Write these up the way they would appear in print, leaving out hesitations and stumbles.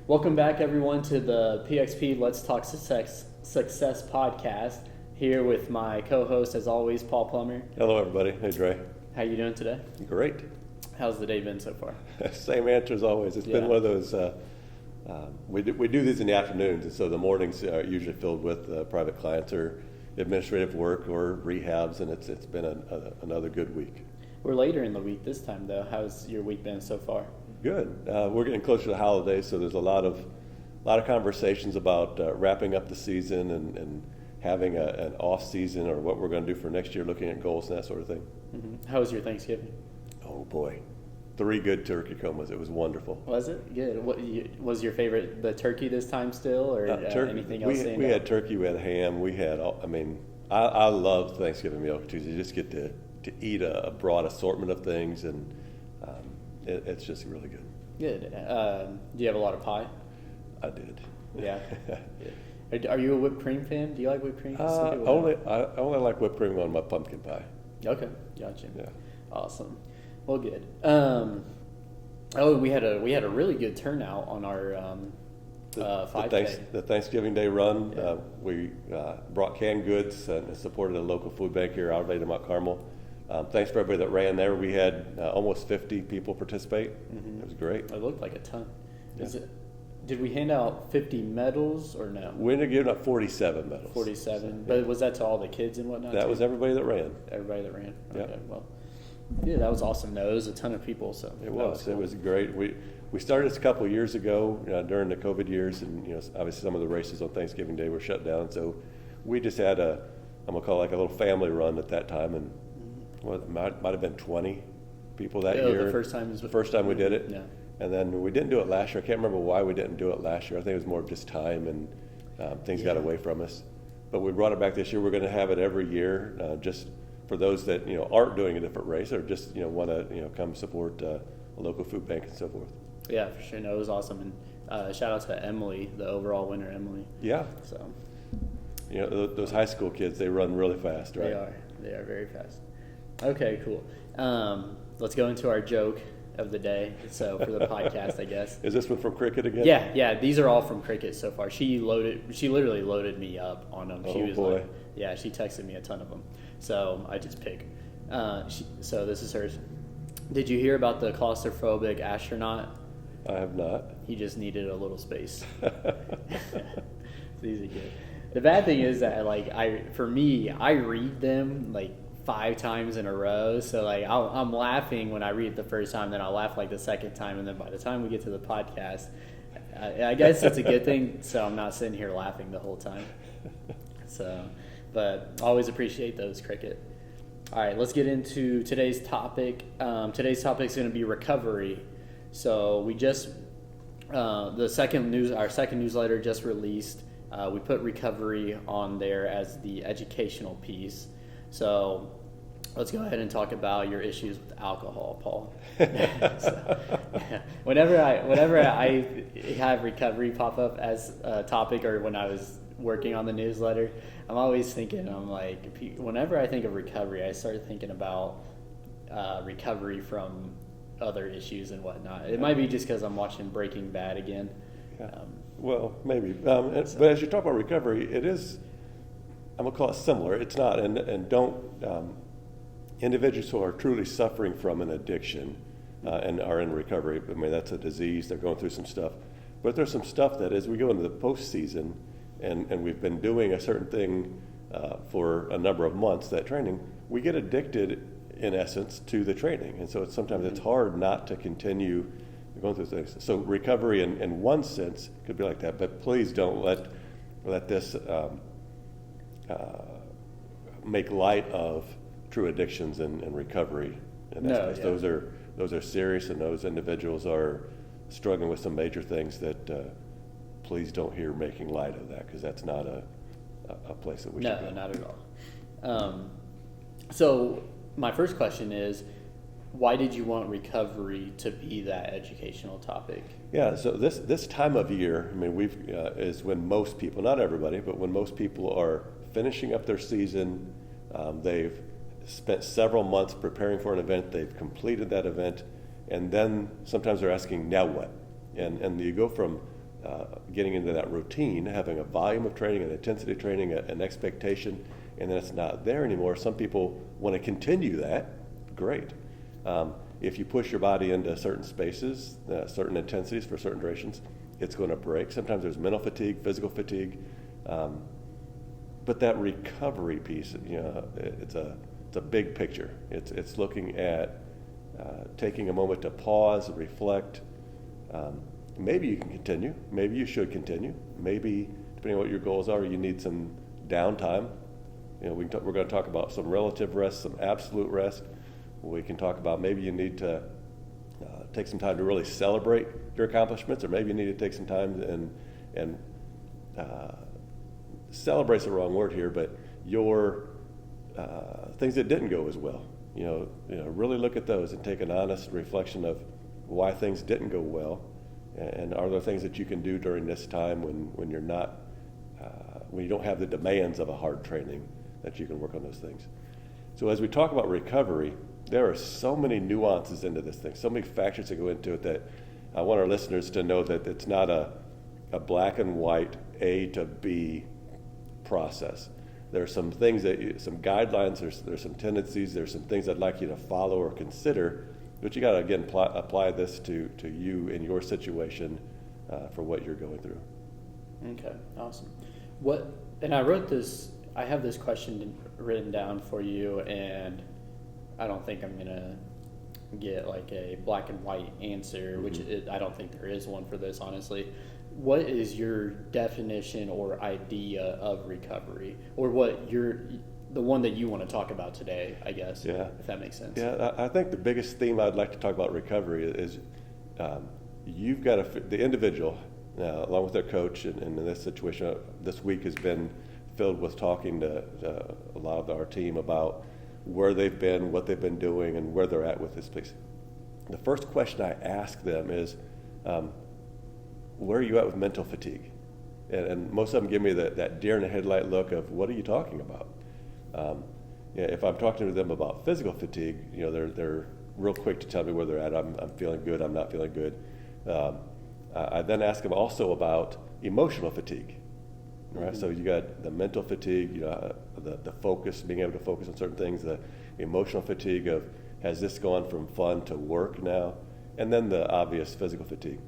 Welcome back, everyone, to the PXP Let's Talk Success podcast. Here with my co-host, as always, Paul Plummer. Hello, everybody. Hey, Dre. How you doing today? Great. How's the day been so far? Same answer as always. It's been one of those. We do these in the afternoons, and so the mornings are usually filled with private clients or administrative work or rehabs, and it's been another good week. We're later in the week this time, though. How's your week been so far? Good. We're getting closer to the holidays, so there's a lot of conversations about wrapping up the season and having an off season or what we're going to do for next year, looking at goals and that sort of thing. Mm-hmm. How was your Thanksgiving? Oh boy, 3 good turkey comas. It was wonderful. Was it good? What was your favorite? The turkey this time still, or anything else? We had turkey. We had ham. We had. I love Thanksgiving meal because you just get to eat a broad assortment of things, and it's just really good. Good. Do you have a lot of pie? I did. Yeah. Are you a whipped cream fan? Do you like whipped cream? I only like whipped cream on my pumpkin pie. Okay, gotcha. Yeah. Awesome. Well, good. We had a really good turnout on our 5K. The Thanksgiving Day run. Yeah. We brought canned goods and supported a local food bank here out of Mount Carmel. Thanks for everybody that ran there. We had almost 50 people participate. Mm-hmm. It was great. It looked like a ton. Yeah. Did we hand out 50 medals or no? We ended up giving out 47 medals. 47. So, but was that to all the kids and whatnot? That was everybody that ran. Everybody that ran. Yeah. Okay. Well, yeah, that was awesome. No, it was a ton of people. So it was. Cool. It was great. We started this a couple of years ago during the COVID years, and obviously some of the races on Thanksgiving Day were shut down. So we just had I'm gonna call it like a little family run at that time, and it might have been 20 people that year. The first time. The first time we did it. Yeah. And then we didn't do it last year. I can't remember why we didn't do it last year. I think it was more of just time and things got away from us. But we brought it back this year. We're going to have it every year, just for those that aren't doing a different race or just want to come support a local food bank and so forth. Yeah, for sure. No, it was awesome. And shout out to Emily, the overall winner, Emily. Yeah. So. Those high school kids, they run really fast, right? They are very fast. Okay, cool. Let's go into our joke of the day. So for the podcast, I guess. Is this one from cricket again? Yeah. These are all from cricket so far. She literally loaded me up on them. She was boy. She texted me a ton of them. So I just pick. So this is hers. Did you hear about the claustrophobic astronaut? I have not. He just needed a little space. These are good. The bad thing is that I read them 5 times in a row, so I'm laughing when I read it the first time, then I'll laugh the second time, and then by the time we get to the podcast, I guess it's a good thing, so I'm not sitting here laughing the whole time. So, but always appreciate those, cricket. All right, let's get into today's topic. Today's topic is going to be recovery. So we just our second newsletter just released. We put recovery on there as the educational piece. So let's go ahead and talk about your issues with alcohol, Paul. Whenever I have recovery pop up as a topic, or when I was working on the newsletter, I'm always thinking, whenever I think of recovery, I start thinking about recovery from other issues and whatnot. It might be just because I'm watching Breaking Bad again. Yeah. Well, maybe. But as you talk about recovery, it is, I'm going to call it similar. It's not, and don't, individuals who are truly suffering from an addiction and are in recovery, that's a disease, they're going through some stuff. But there's some stuff that as we go into the postseason and we've been doing a certain thing for a number of months, that training, we get addicted, in essence, to the training. And so sometimes it's hard not to continue going through things. So recovery in one sense could be like that, but please don't let this make light of true addictions and recovery. Those are serious, and those individuals are struggling with some major things that please don't hear making light of that, because that's not a place that we should go. No, not at all. So my first question is, why did you want recovery to be that educational topic? Yeah, so this time of year, is when most people, not everybody, but when most people are finishing up their season, they've spent several months preparing for an event, they've completed that event, and then sometimes they're asking, now what? And you go from getting into that routine, having a volume of training, an intensity of training, an expectation, and then it's not there anymore. Some people want to continue that. Great. If you push your body into certain spaces, certain intensities for certain durations, it's going to break. Sometimes there's mental fatigue, physical fatigue, but that recovery piece, it's a big picture. It's looking at taking a moment to pause, reflect. Maybe you can continue. Maybe you should continue. Maybe, depending on what your goals are, you need some downtime. We're going to talk about some relative rest, some absolute rest. We can talk about maybe you need to take some time to really celebrate your accomplishments, or maybe you need to take some time and celebrate's the wrong word here, but your things that didn't go as well. Really look at those and take an honest reflection of why things didn't go well, and are there things that you can do during this time when you're not, when you don't have the demands of a hard training, that you can work on those things. So as we talk about recovery, there are so many nuances into this thing, so many factors that go into it, that I want our listeners to know that it's not a black and white A to B process. There are some things some guidelines, there's some tendencies, there's some things I'd like you to follow or consider, but you got to, again, apply this to you in your situation for what you're going through. Okay, awesome. And I have this question written down for you, and I don't think I'm going to get like a black and white answer, which I don't think there is one for this, honestly. What is your definition or idea of recovery, or the one that you want to talk about today, I guess, if that makes sense? Yeah, I think the biggest theme I'd like to talk about recovery is you've got the individual, along with their coach, and in this situation, this week has been filled with talking to a lot of our team about where they've been, what they've been doing, and where they're at with this piece. The first question I ask them is, where are you at with mental fatigue? And most of them give me that deer in the headlight look of, what are you talking about? If I'm talking to them about physical fatigue, they're real quick to tell me where they're at. I'm feeling good, I'm not feeling good. I then ask them also about emotional fatigue. Right, so you got the mental fatigue, the focus, being able to focus on certain things, the emotional fatigue of, has this gone from fun to work now? And then the obvious physical fatigue.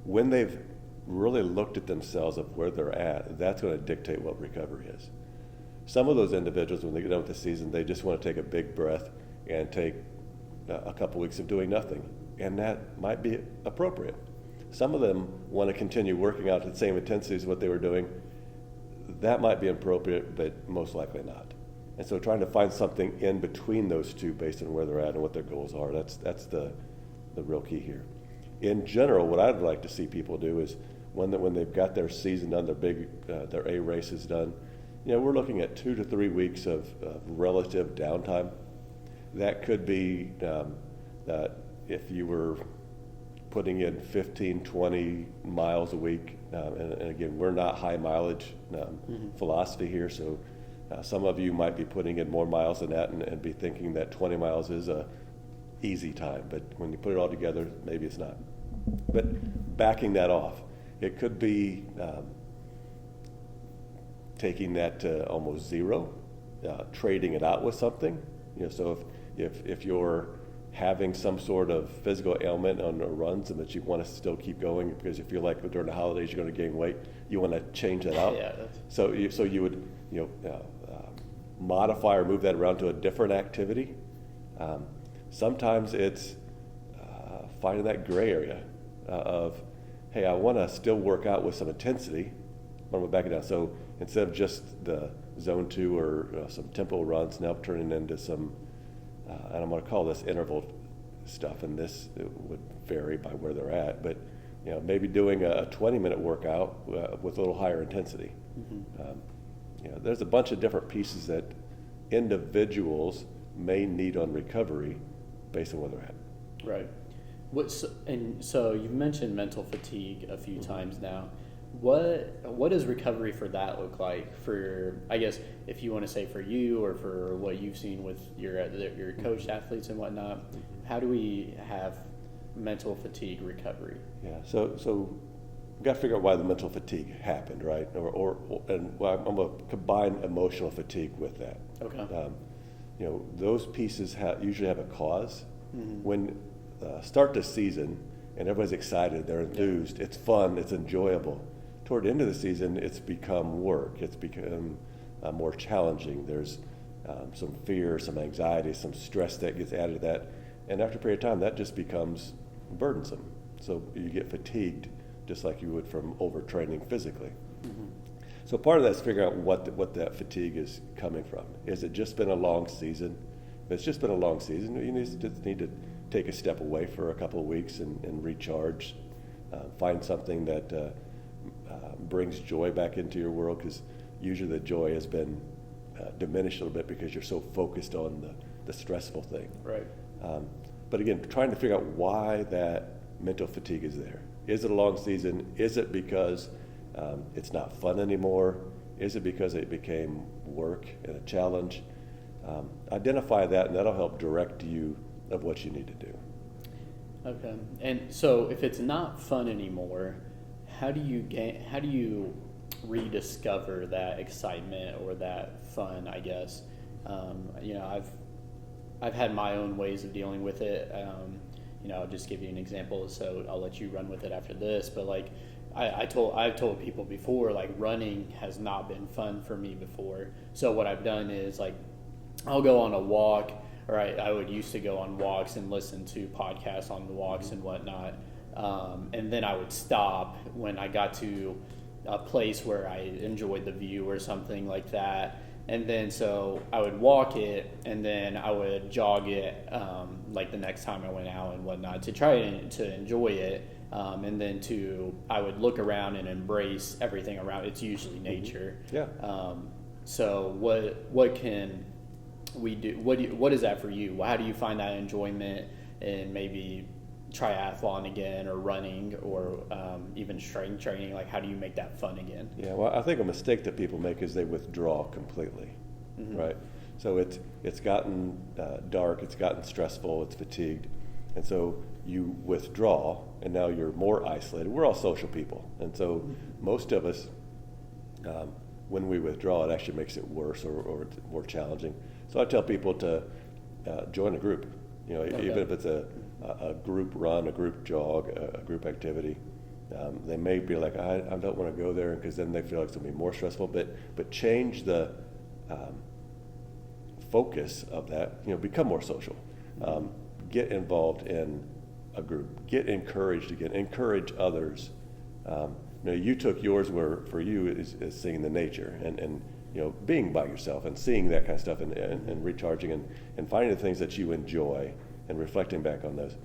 When they've really looked at themselves of where they're at, that's going to dictate what recovery is. Some of those individuals, when they get done with the season, they just want to take a big breath and take a couple weeks of doing nothing, and that might be appropriate. Some of them want to continue working out at the same intensity as what they were doing. That might be appropriate, but most likely not. And so trying to find something in between those two based on where they're at and what their goals are, that's the real key here. In general, what I'd like to see people do is when they've got their season done, their A races done, we're looking at 2 to 3 weeks of relative downtime. That could be that if you were putting in 15, 20 miles a week, and again, we're not high mileage philosophy here, so some of you might be putting in more miles than that and be thinking that 20 miles is a easy time, but when you put it all together, maybe it's not. But backing that off, it could be taking that to almost zero, trading it out with something. So if you're having some sort of physical ailment on the runs and that you want to still keep going because you feel like during the holidays you're going to gain weight, you want to change that out. So you would modify or move that around to a different activity. Sometimes it's finding that gray area of, hey, I want to still work out with some intensity, but I'm going to back it down. So instead of just the zone 2 or some tempo runs, now turning into some, and I'm going to call this interval stuff, and this would vary by where they're at, but maybe doing a 20-minute workout with a little higher intensity. There's a bunch of different pieces that individuals may need on recovery based on where they're at. Right. So you've mentioned mental fatigue a few times now. What does recovery for that look like for, I guess, if you want to say for you or for what you've seen with your coach athletes and whatnot? How do we have mental fatigue recovery? Yeah. So got to figure out why the mental fatigue happened, right? And well, I'm going to combine emotional fatigue with that. Okay. Those pieces usually have a cause. Mm-hmm. When start the season and everybody's excited, they're enthused, it's fun, it's enjoyable. Toward the end of the season, it's become work. It's become more challenging. There's some fear, some anxiety, some stress that gets added to that. And after a period of time, that just becomes burdensome. So you get fatigued, just like you would from overtraining physically. Mm-hmm. So part of that is figuring out what that fatigue is coming from. Is it just been a long season? If it's just been a long season, you just need to take a step away for a couple of weeks and recharge. Find something that brings joy back into your world, because usually the joy has been diminished a little bit because you're so focused on the stressful thing. Right. But again, trying to figure out why that mental fatigue is there. Is it a long season? Is it because it's not fun anymore? Is it because it became work and a challenge? Identify that, and that'll help direct you of what you need to do. Okay. And so if it's not fun anymore, how do you rediscover that excitement or that fun, I guess? I've had my own ways of dealing with it. I'll just give you an example, so I'll let you run with it after this. But like I've told people before, like running has not been fun for me before. So what I've done is like I'll go on a walk, or I would used to go on walks and listen to podcasts on the walks and whatnot. And then I would stop when I got to a place where I enjoyed the view or something like that. And then so I would walk it, and then I would jog it like the next time I went out and whatnot to try to enjoy it. And then I would look around and embrace everything around. It's usually nature. Yeah. So what can we do? What is that for you? How do you find that enjoyment in maybe triathlon again, or running, or even strength training? Like, how do you make that fun again? Yeah, well, I think a mistake that people make is they withdraw completely, Mm-hmm. right? So it's gotten dark, it's gotten stressful, it's fatigued, and so you withdraw, and now you're more isolated. We're all social people, and so most of us, when we withdraw, it actually makes it worse or it's more challenging. So I tell people to join a group, Okay. even if it's a group run, a group jog, a group activity. They may be like, I don't want to go there, because then they feel like it's going to be more stressful. But change the focus of that. Become more social. Get involved in a group. Get encouraged again. Encourage others. You took yours where for you is seeing the nature and being by yourself and seeing that kind of stuff and recharging and finding the things that you enjoy and reflecting back on those.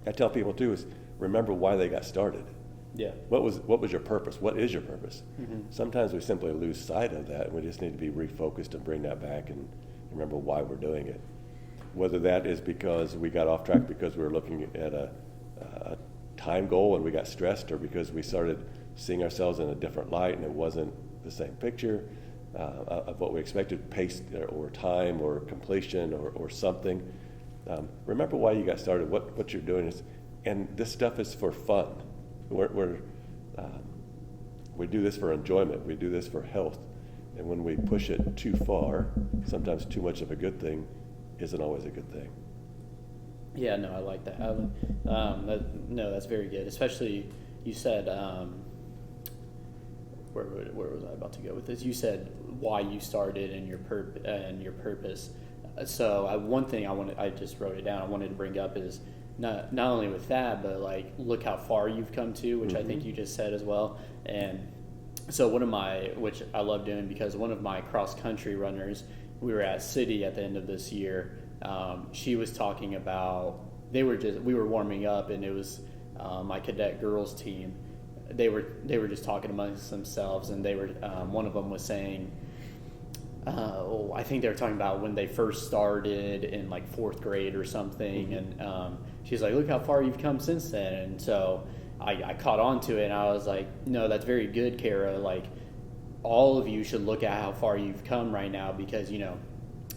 I tell people too is remember why they got started. Yeah. What was your purpose? What is your purpose? Mm-hmm. Sometimes we simply lose sight of that, and we just need to be refocused and bring that back and remember why we're doing it. Whether that is because we got off track because we were looking at a time goal and we got stressed, or because we started seeing ourselves in a different light and it wasn't the same picture of what we expected, pace or time or completion or something. Remember why you got started, what you're doing is, and this stuff is for fun. We do this for enjoyment. We do this for health. And when we push it too far, sometimes too much of a good thing isn't always a good thing. Yeah, no, I like that. That's very good. Especially, you said, where was I about to go with this? You said why you started and your purpose. So one thing I just wrote it down. I wanted to bring up is not only with that, but like look how far you've come to, which I think you just said as well. And so which I love doing, because one of my cross country runners, we were at City at the end of this year. She was talking about we were warming up, and it was my cadet girls team. They were just talking amongst themselves, and they were one of them was saying, I think they were talking about when they first started in like 4th grade or something, and she's like, look how far you've come since then. And so I caught on to it, and I was like, no, that's very good, Kara. Like, all of you should look at how far you've come right now, because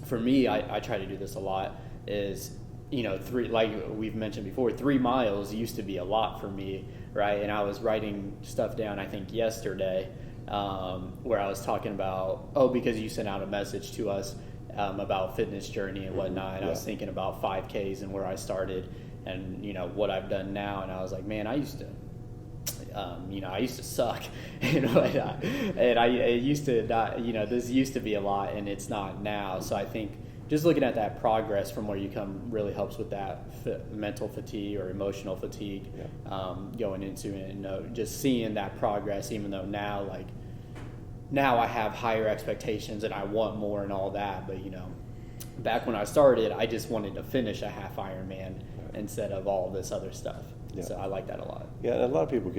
for me, I try to do this a lot, is like we've mentioned before, 3 miles used to be a lot for me, right? And I was writing stuff down, I think yesterday, where I was talking about, because you sent out a message to us about fitness journey and whatnot, and I was thinking about 5Ks and where I started and, what I've done now. And I was like, man, I used to suck, and it used to not, this used to be a lot, and it's not now. So I think just looking at that progress from where you come really helps with that mental fatigue or emotional fatigue going into it, and just seeing that progress, even though now I have higher expectations and I want more and all that. But, back when I started, I just wanted to finish a half Ironman instead of all this other stuff. Yeah. So I like that a lot. Yeah, and a lot of people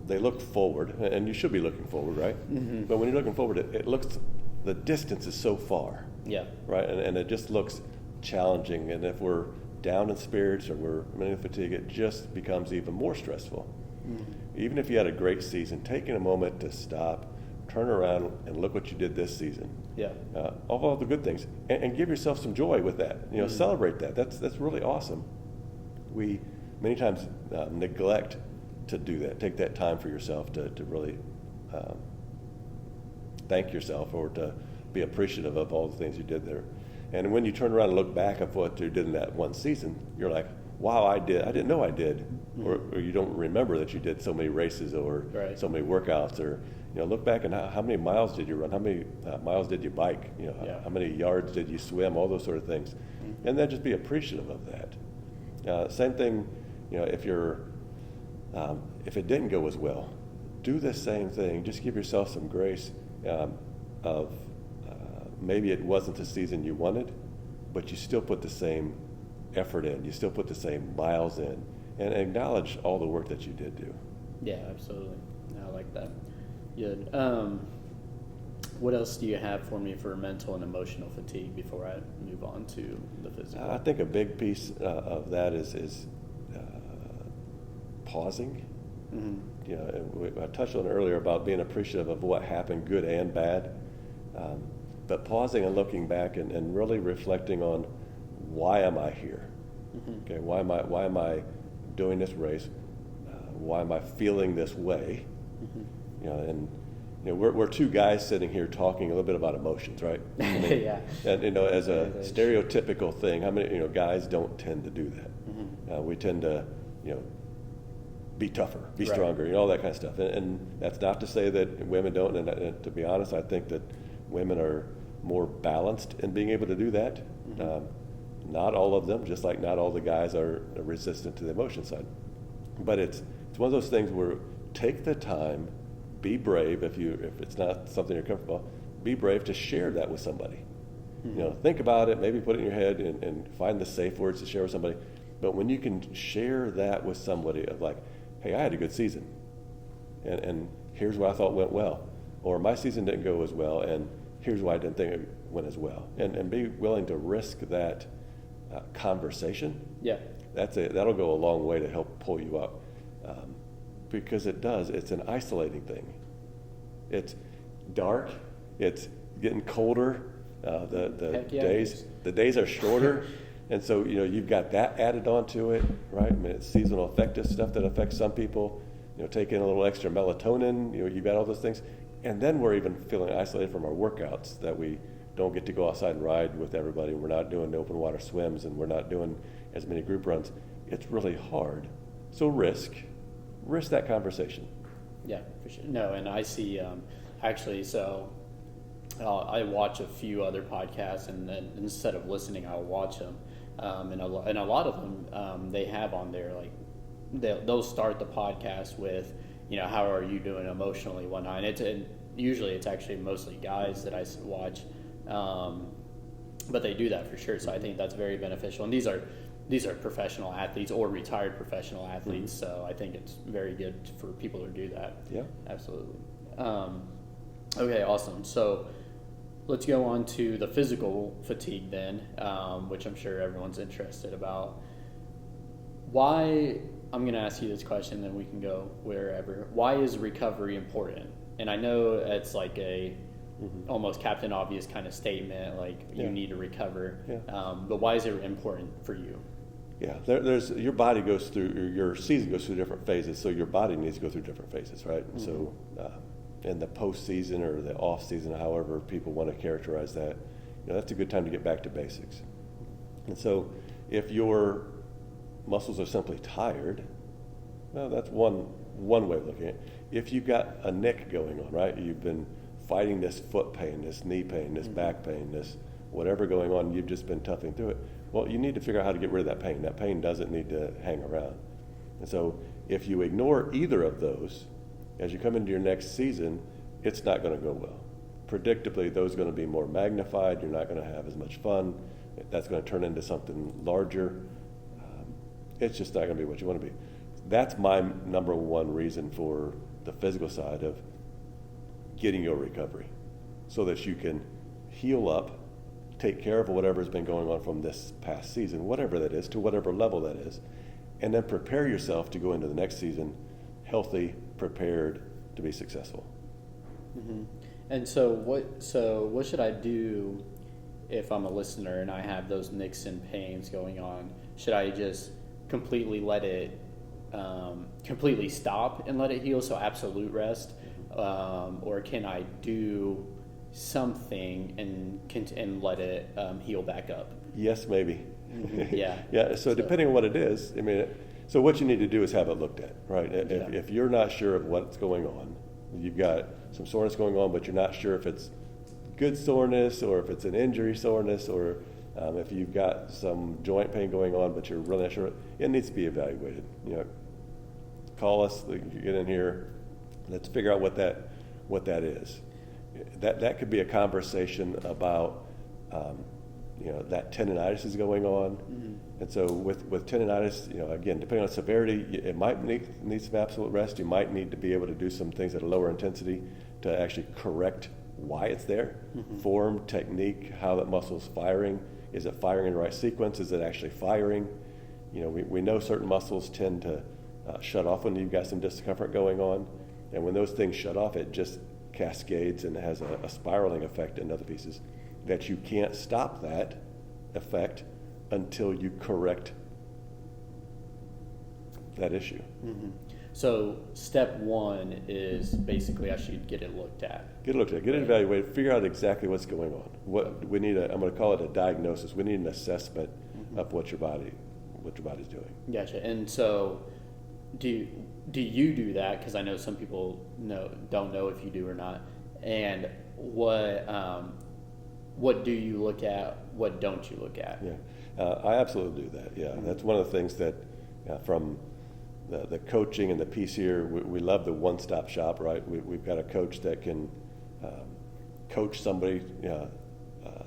they look forward, and you should be looking forward, right? Mm-hmm. But when you're looking forward, it looks, the distance is so far. Yeah. Right, and it just looks challenging. And if we're down in spirits or we're mentally fatigued, it just becomes even more stressful. Mm-hmm. Even if you had a great season, taking a moment to stop, turn around and look what you did this season. Yeah. All the good things, and give yourself some joy with that. Celebrate that. That's really awesome. We many times neglect to do that. Take that time for yourself to really thank yourself, or to be appreciative of all the things you did there. And when you turn around and look back at what you did in that one season, you're like, wow, I didn't know I did. Mm-hmm. Or you don't remember that you did so many races or so many workouts, or look back and how many miles did you run, how many miles did you bike, how many yards did you swim, all those sort of things. Mm-hmm. And then just be appreciative of that. Same thing, if it didn't go as well, do the same thing. Just give yourself some grace of maybe it wasn't the season you wanted, but you still put the same effort in, you still put the same miles in, and acknowledge all the work that you did do. Yeah, absolutely. I like that. Good. What else do you have for me for mental and emotional fatigue before I move on to the physical? I think a big piece of that is pausing. Mm-hmm. I touched on earlier about being appreciative of what happened, good and bad. But pausing and looking back and really reflecting on, why am I here? Mm-hmm. Okay, why am I doing this race? Why am I feeling this way? Mm-hmm. We're two guys sitting here talking a little bit about emotions, right? Yeah. And as a stereotypical thing, how many guys don't tend to do that? Mm-hmm. We tend to be tougher, be stronger, all that kind of stuff. And that's not to say that women don't. And to be honest, I think that women are more balanced in being able to do that. Mm-hmm. Not all of them, just like not all the guys are resistant to the emotion side. But it's one of those things where take the time, be brave. If it's not something you're comfortable, be brave to share that with somebody. Mm-hmm. Think about it, maybe put it in your head and find the safe words to share with somebody. But when you can share that with somebody of like, hey, I had a good season, and here's what I thought went well, or my season didn't go as well, and here's why I didn't think it went as well, and be willing to risk that conversation. Yeah, that'll go a long way to help pull you up, because it's an isolating thing. It's dark, it's getting colder, the days are shorter. And so, you've got that added onto it, right? I mean, it's seasonal affective stuff that affects some people. Taking a little extra melatonin, you've got all those things. And then we're even feeling isolated from our workouts, that we don't get to go outside and ride with everybody. We're not doing open water swims, and we're not doing as many group runs. It's really hard. So risk that conversation. Yeah, for sure. No, and I see, actually, so I watch a few other podcasts, and then instead of listening, I'll watch them. And a lot of them, they have on there, like, they'll start the podcast with, how are you doing emotionally, whatnot. And usually it's actually mostly guys that I watch, but they do that for sure. So I think that's very beneficial. And these are professional athletes or retired professional athletes. Mm-hmm. So I think it's very good for people to do that. Yeah, absolutely. Okay, awesome. So let's go on to the physical fatigue then, which I'm sure everyone's interested about. Why, I'm going to ask you this question, then we can go wherever. Why is recovery important? And I know it's like a almost Captain Obvious kind of statement, like you need to recover. Yeah. But why is it important for you? Yeah, there's your body goes through, your season goes through different phases, so your body needs to go through different phases, right? So in the postseason or the off season, however people want to characterize that, that's a good time to get back to basics. And so if your muscles are simply tired, well, that's one way of looking at it. If you've got a nick going on, right? You've been fighting this foot pain, this knee pain, this back pain, this whatever going on, you've just been toughing through it. Well, you need to figure out how to get rid of that pain. That pain doesn't need to hang around. And so if you ignore either of those, as you come into your next season, it's not going to go well. Predictably, those are going to be more magnified. You're not going to have as much fun. That's going to turn into something larger. It's just not going to be what you want to be. That's my number one reason for the physical side of getting your recovery, so that you can heal up, take care of whatever's been going on from this past season, whatever that is, to whatever level that is, and then prepare yourself to go into the next season healthy, prepared to be successful. And so what should I do if I'm a listener and I have those nicks and pains going on? Should I just completely let it completely stop and let it heal, so absolute rest, or can I do something and let it heal back up? Yes, maybe. Yeah. So depending on what it is, so what you need to do is have it looked at, right? If you're not sure of what's going on, you've got some soreness going on, but you're not sure if it's good soreness or if it's an injury soreness, or if you've got some joint pain going on, but you're really not sure, it needs to be evaluated. Call us, get in here, let's figure out what that is. That could be a conversation about, that tendonitis is going on. And so with tendonitis, again, depending on severity, it might need some absolute rest. You might need to be able to do some things at a lower intensity to actually correct why it's there. Form, technique, how that muscle's firing. Is it firing in the right sequence? Is it actually firing? We know certain muscles tend to shut off when you've got some discomfort going on. And when those things shut off, it just cascades and has a spiraling effect in other pieces, that you can't stop that effect until you correct that issue. So step one is basically I should get it looked at. Get it evaluated, figure out exactly what's going on. What we need, I'm going to call it a diagnosis. We need an assessment of what your body's doing. Gotcha. And so do you do that? Because I know some people don't know if you do or not. And what do you look at? What don't you look at? Yeah, I absolutely do that. Yeah, that's one of the things that from the coaching and the piece here, we love the one-stop shop, right? We've got a coach that can coach somebody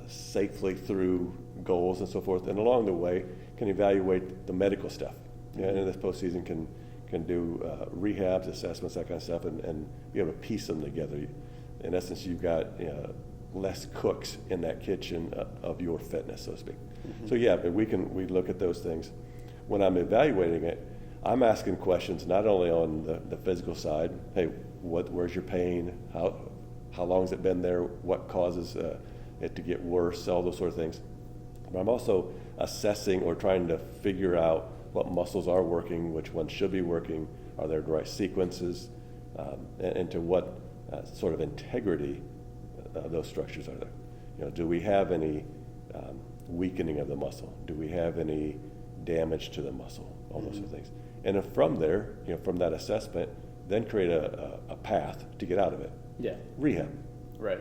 safely through goals and so forth, and along the way can evaluate the medical stuff. And in this postseason can do rehabs, assessments, that kind of stuff, and be able to piece them together. In essence, you've got less cooks in that kitchen of your fitness, so to speak. So yeah, but we look at those things. When I'm evaluating it, I'm asking questions not only on the physical side. Hey, where's your pain? How long has it been there? What causes it to get worse? All those sort of things. But I'm also assessing or trying to figure out what muscles are working, which ones should be working, are there the right sequences, and to what sort of integrity those structures are there. Do we have any weakening of the muscle? Do we have any damage to the muscle? All those sort of things. And if from there, from that assessment, then create a path to get out of it. Yeah. Rehab. Right.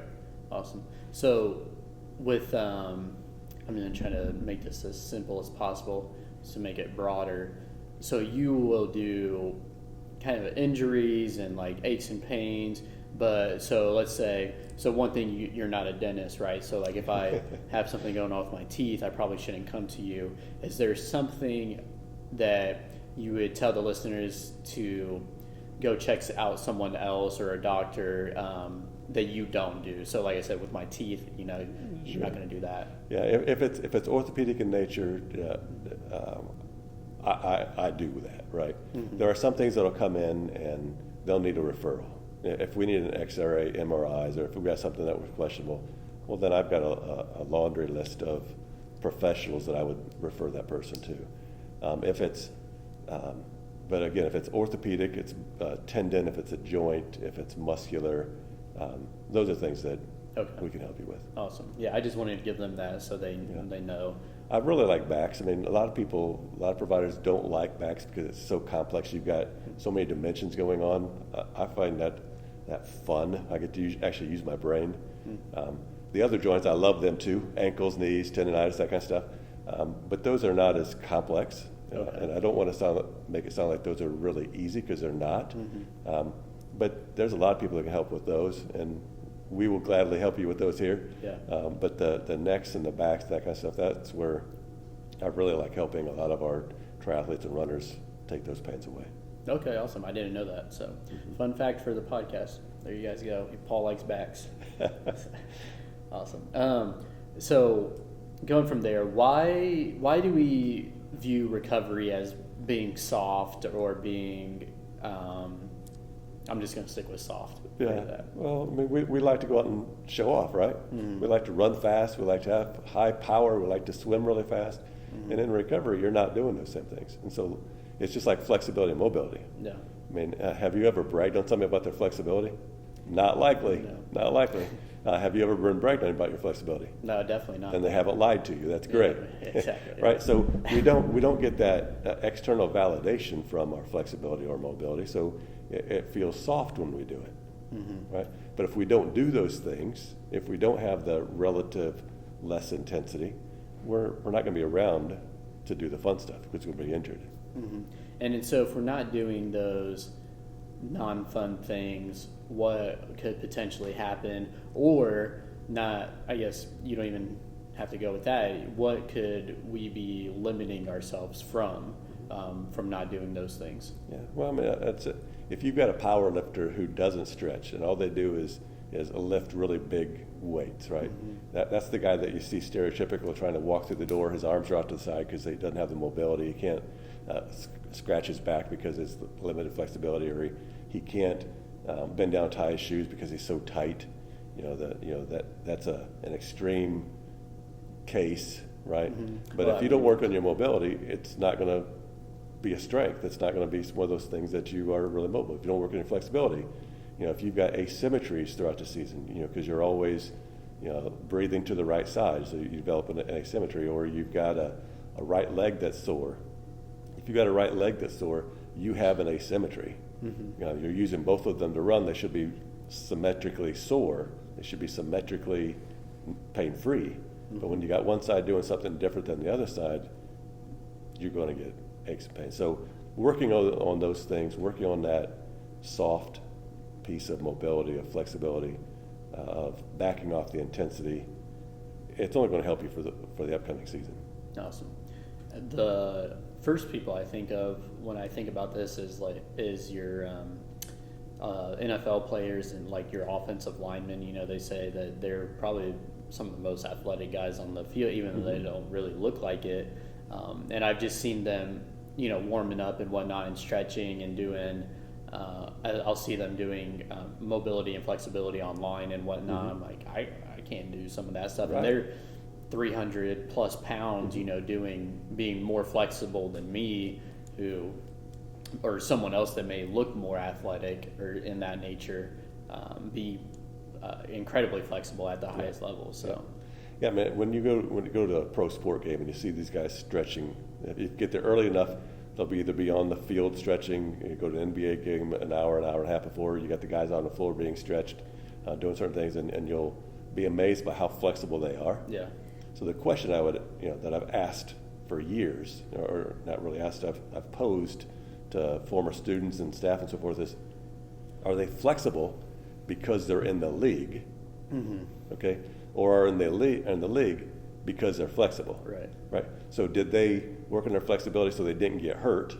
Awesome. So with, I'm going to try to make this as simple as possible to make it broader. So you will do kind of injuries and like aches and pains, but so let's say, so one thing, you're not a dentist, right? So like if I have something going on with my teeth, I probably shouldn't come to you. Is there something that you would tell the listeners to go check out someone else or a doctor that you don't do? So like I said, with my teeth, you're not going to do that. Yeah, if it's orthopedic in nature, I do that, right? There are some things that'll come in and they'll need a referral. if we need an X-ray, MRIs, or if we've got something that was questionable, well, then I've got a laundry list of professionals that I would refer that person to. If it's, but again, if it's orthopedic, it's tendon, if it's a joint, if it's muscular, those are things that we can help you with. Awesome. Yeah, I just wanted to give them that so they know. I really like backs. I mean, a lot of providers don't like backs because it's so complex. You've got so many dimensions going on. I find that fun. I get to actually use my brain. The other joints, I love them too. Ankles, knees, tendonitis, that kind of stuff. But those are not as complex. And I don't want to make it sound like those are really easy, because they're not. But there's a lot of people that can help with those, and we will gladly help you with those here. Yeah. But the necks and the backs, that kind of stuff, that's where I really like helping a lot of our triathletes and runners take those pains away. Okay, awesome. I didn't know that. So, fun fact for the podcast. There you guys go. Paul likes backs. Awesome. So, going from there, why do we view recovery as being soft or being? I'm just going to stick with soft. Yeah. Well, I mean, we like to go out and show off, right? We like to run fast. We like to have high power. We like to swim really fast. And in recovery, you're not doing those same things. And so it's just like flexibility and mobility. Yeah. I mean, have you ever bragged on somebody about their flexibility? Not likely. No. Not likely. Have you ever been bragged on about your flexibility? No, definitely not. And they haven't lied to you. That's great. Yeah, exactly. Right? So we don't get that external validation from our flexibility or mobility. So it feels soft when we do it. Right? But if we don't do those things, if we don't have the relative less intensity, we're not going to be around to do the fun stuff, because we're going to be injured. And so if we're not doing those non-fun things, what could potentially happen? Or not, I guess you don't even have to go with that. What could we be limiting ourselves from not doing those things? Yeah, well, I mean, that's it. If you've got a power lifter who doesn't stretch and all they do is lift really big weights, right? That's the guy that you see stereotypical trying to walk through the door. His arms are out to the side because he doesn't have the mobility. He can't scratch his back because it's limited flexibility, or he can't bend down, tie his shoes because he's so tight. That's an extreme case, right? But if you don't work on your mobility, it's not going to be a strength. It's not going to be one of those things that you are really mobile. If you don't work on your flexibility, if you've got asymmetries throughout the season, because you're always, breathing to the right side, so you develop an asymmetry, or you've got a right leg that's sore. If you've got a right leg that's sore, you have an asymmetry. You're using both of them to run. They should be symmetrically sore. They should be symmetrically pain-free. But when you got one side doing something different than the other side, you're going to get aches and pains. So working on those things, working on that soft piece of mobility, of flexibility, of backing off the intensity, it's only going to help you for the upcoming season. Awesome. The first people I think of when I think about this is your NFL players and like your offensive linemen. They say that they're probably some of the most athletic guys on the field, even though they don't really look like it. And I've just seen them, warming up and whatnot and stretching and doing. I'll see them doing mobility and flexibility online and whatnot. I'm like, I can't do some of that stuff. Right. And they're 300 plus pounds, being more flexible than me, or someone else that may look more athletic or in that nature, be incredibly flexible at the highest level. So, yeah, man. When you go to a pro sport game and you see these guys stretching, if you get there early enough, they'll either be on the field stretching. You go to an NBA game an hour and a half before. You got the guys on the floor being stretched, doing certain things, and you'll be amazed by how flexible they are. Yeah. So the question that I've asked for years, or not really asked, I've posed to former students and staff and so forth is, are they flexible because they're in the league, okay, or are in the league because they're flexible, right? So did they work on their flexibility so they didn't get hurt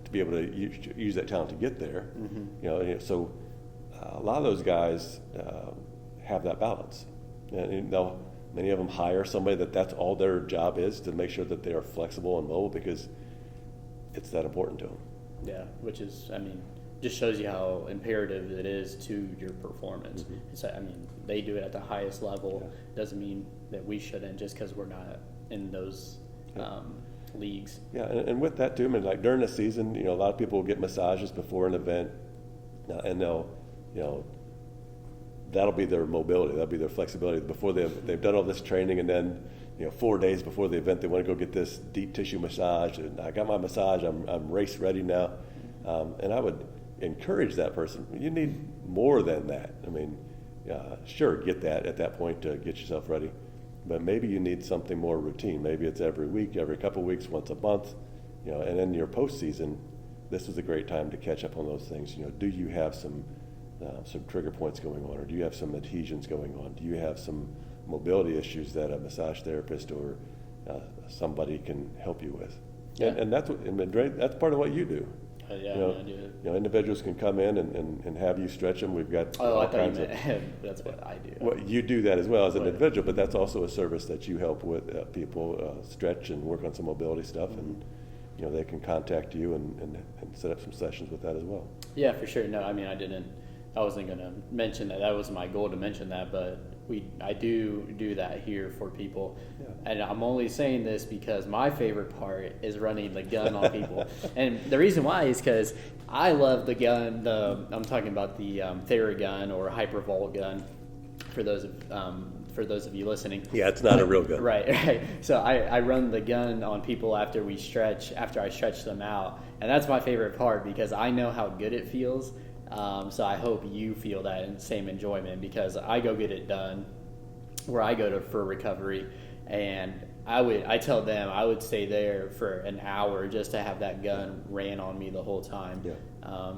to be able to use that talent to get there? So a lot of those guys have that balance, and many of them hire somebody that's all their job is, to make sure that they are flexible and mobile, because it's that important to them. Yeah, which is, just shows you how imperative it is to your performance. So, I mean, they do it at the highest level. Doesn't mean that we shouldn't just because we're not in those leagues. Yeah, and with that too, I mean, like during the season, a lot of people will get massages before an event, and they'll, that'll be their mobility, that'll be their flexibility before they've done all this training, and then 4 days before the event they want to go get this deep tissue massage, and I got my massage, I'm race ready now, and I would encourage that person. You need more than that. I mean, sure, get that at that point to get yourself ready, but maybe you need something more routine. Maybe it's every week, every couple of weeks, once a month, and in your postseason, this is a great time to catch up on those things. Do you have some trigger points going on, or do you have some adhesions going on? Do you have some mobility issues that a massage therapist or somebody can help you with? Yeah. And that's that's part of what you do. I do it. Individuals can come in and have you stretch them. We've got Oh, all I thought you kinds meant that's what I do. well, you do that as well as an individual, but that's also a service that you help with people stretch and work on some mobility stuff, and they can contact you and set up some sessions with that as well. Yeah, for sure. No, I mean, I wasn't going to mention that. That was my goal to mention that, but I do that here for people. Yeah. And I'm only saying this because my favorite part is running the gun on people. And the reason why is because I love the gun. I'm talking about the Theragun or Hypervolt gun for those of you listening. Yeah, it's not a real gun. Right. So I run the gun on people after I stretch them out. And that's my favorite part because I know how good it feels. So I hope you feel that same enjoyment, because I go get it done where I go for recovery, and I tell them I would stay there for an hour just to have that gun ran on me the whole time. Yeah.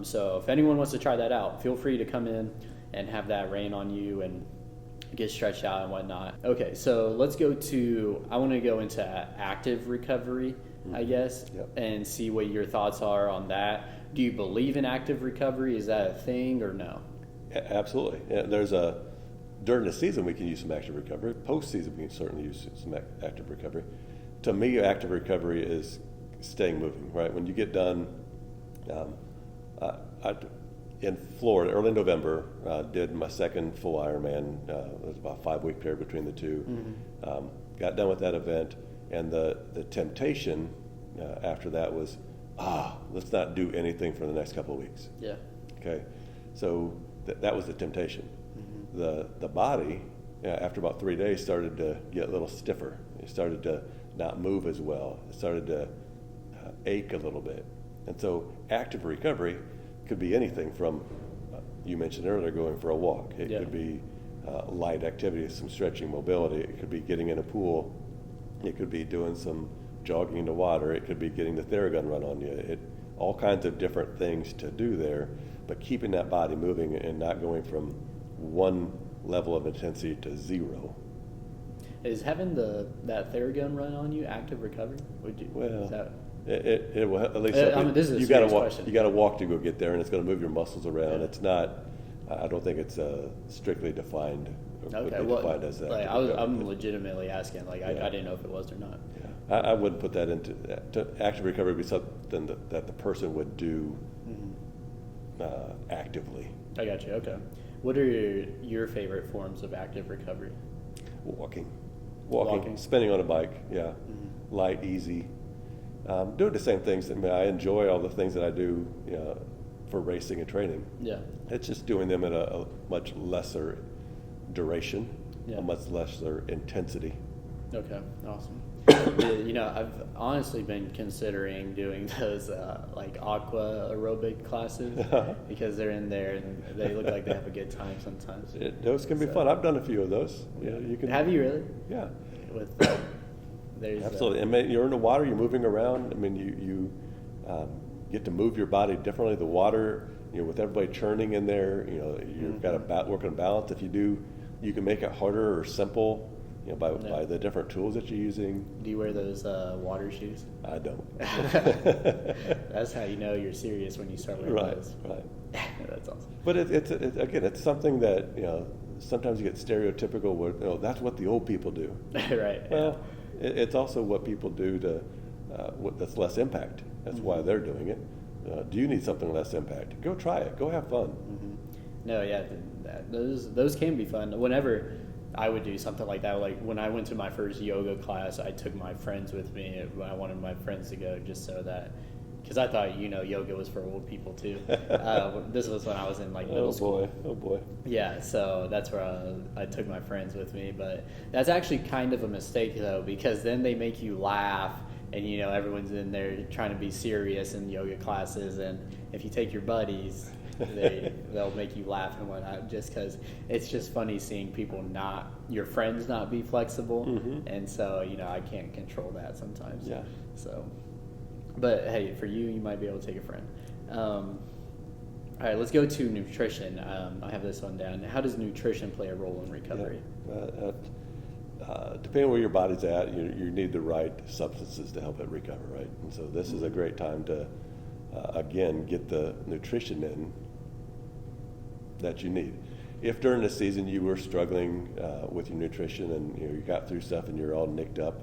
So if anyone wants to try that out, feel free to come in and have that ran on you and get stretched out and whatnot. Okay, so I want to go into active recovery, I guess, and see what your thoughts are on that. Do you believe in active recovery? Is that a thing or no? Absolutely. Yeah, during the season we can use some active recovery. Postseason we can certainly use some active recovery. To me, active recovery is staying moving. Right when you get done. In Florida, early November, did my second full Ironman. It was about a 5-week period between the two. Got done with that event, and the temptation after that was, let's not do anything for the next couple of weeks. Yeah. Okay, so that was the temptation. The body, after about 3 days, started to get a little stiffer. It started to not move as well. It started to ache a little bit, and so active recovery could be anything from, you mentioned earlier, going for a walk. It could be light activity, some stretching, mobility. It could be getting in a pool. It could be doing some jogging in the water. It could be getting the Theragun run on you. All kinds of different things to do there, but keeping that body moving and not going from one level of intensity to zero. Is having that Theragun run on you active recovery? It will at least. This is a you got to walk. question. You got to walk to go get there, and it's going to move your muscles around. It's not. I don't think it's strictly defined. Okay, defined as that. I'm legitimately asking. I didn't know if it was or not. Yeah, I wouldn't put that into active recovery. Would be something that the person would do actively. I got you. Okay. What are your favorite forms of active recovery? Walking, spinning on a bike. Yeah, light, easy. Doing the same things. I mean, I enjoy all the things that I do for racing and training. Yeah. It's just doing them at a much lesser duration, a much lesser intensity. Okay, awesome. I've honestly been considering doing those aqua aerobic classes because they're in there and they look like they have a good time sometimes. Those can be fun. I've done a few of those. You can. Have you really? Yeah. With there's absolutely. And you're in the water. You're moving around. I mean, you get to move your body differently. The water, with everybody churning in there, you've got to work on balance. If you do, you can make it harder or simple. By the different tools that you're using. Do you wear those water shoes? I don't. That's how you know you're serious when you start wearing those. Right. That's awesome. But it's something that sometimes you get stereotypical where that's what the old people do. Right. Well, it's also what people do to that's less impact. That's why they're doing it. Do you need something less impact? Go try it. Go have fun. No, yeah, those can be fun. Whenever I would do something like that, like when I went to my first yoga class, I took my friends with me. I wanted my friends to go just so that, because I thought yoga was for old people too. This was when I was in like middle school. Oh boy. Yeah, so that's where I took my friends with me. But that's actually kind of a mistake though, because then they make you laugh. And everyone's in there trying to be serious in yoga classes, and if you take your buddies, they'll make you laugh and whatnot. Just because it's just funny seeing your friends not be flexible, and so I can't control that sometimes. Yeah. So, but hey, for you might be able to take a friend. All right, let's go to nutrition. I have this one down. How does nutrition play a role in recovery? Yeah. Depending on where your body's at, you need the right substances to help it recover, right? And so this is a great time to, again, get the nutrition in that you need. If during the season you were struggling with your nutrition and you got through stuff and you're all nicked up,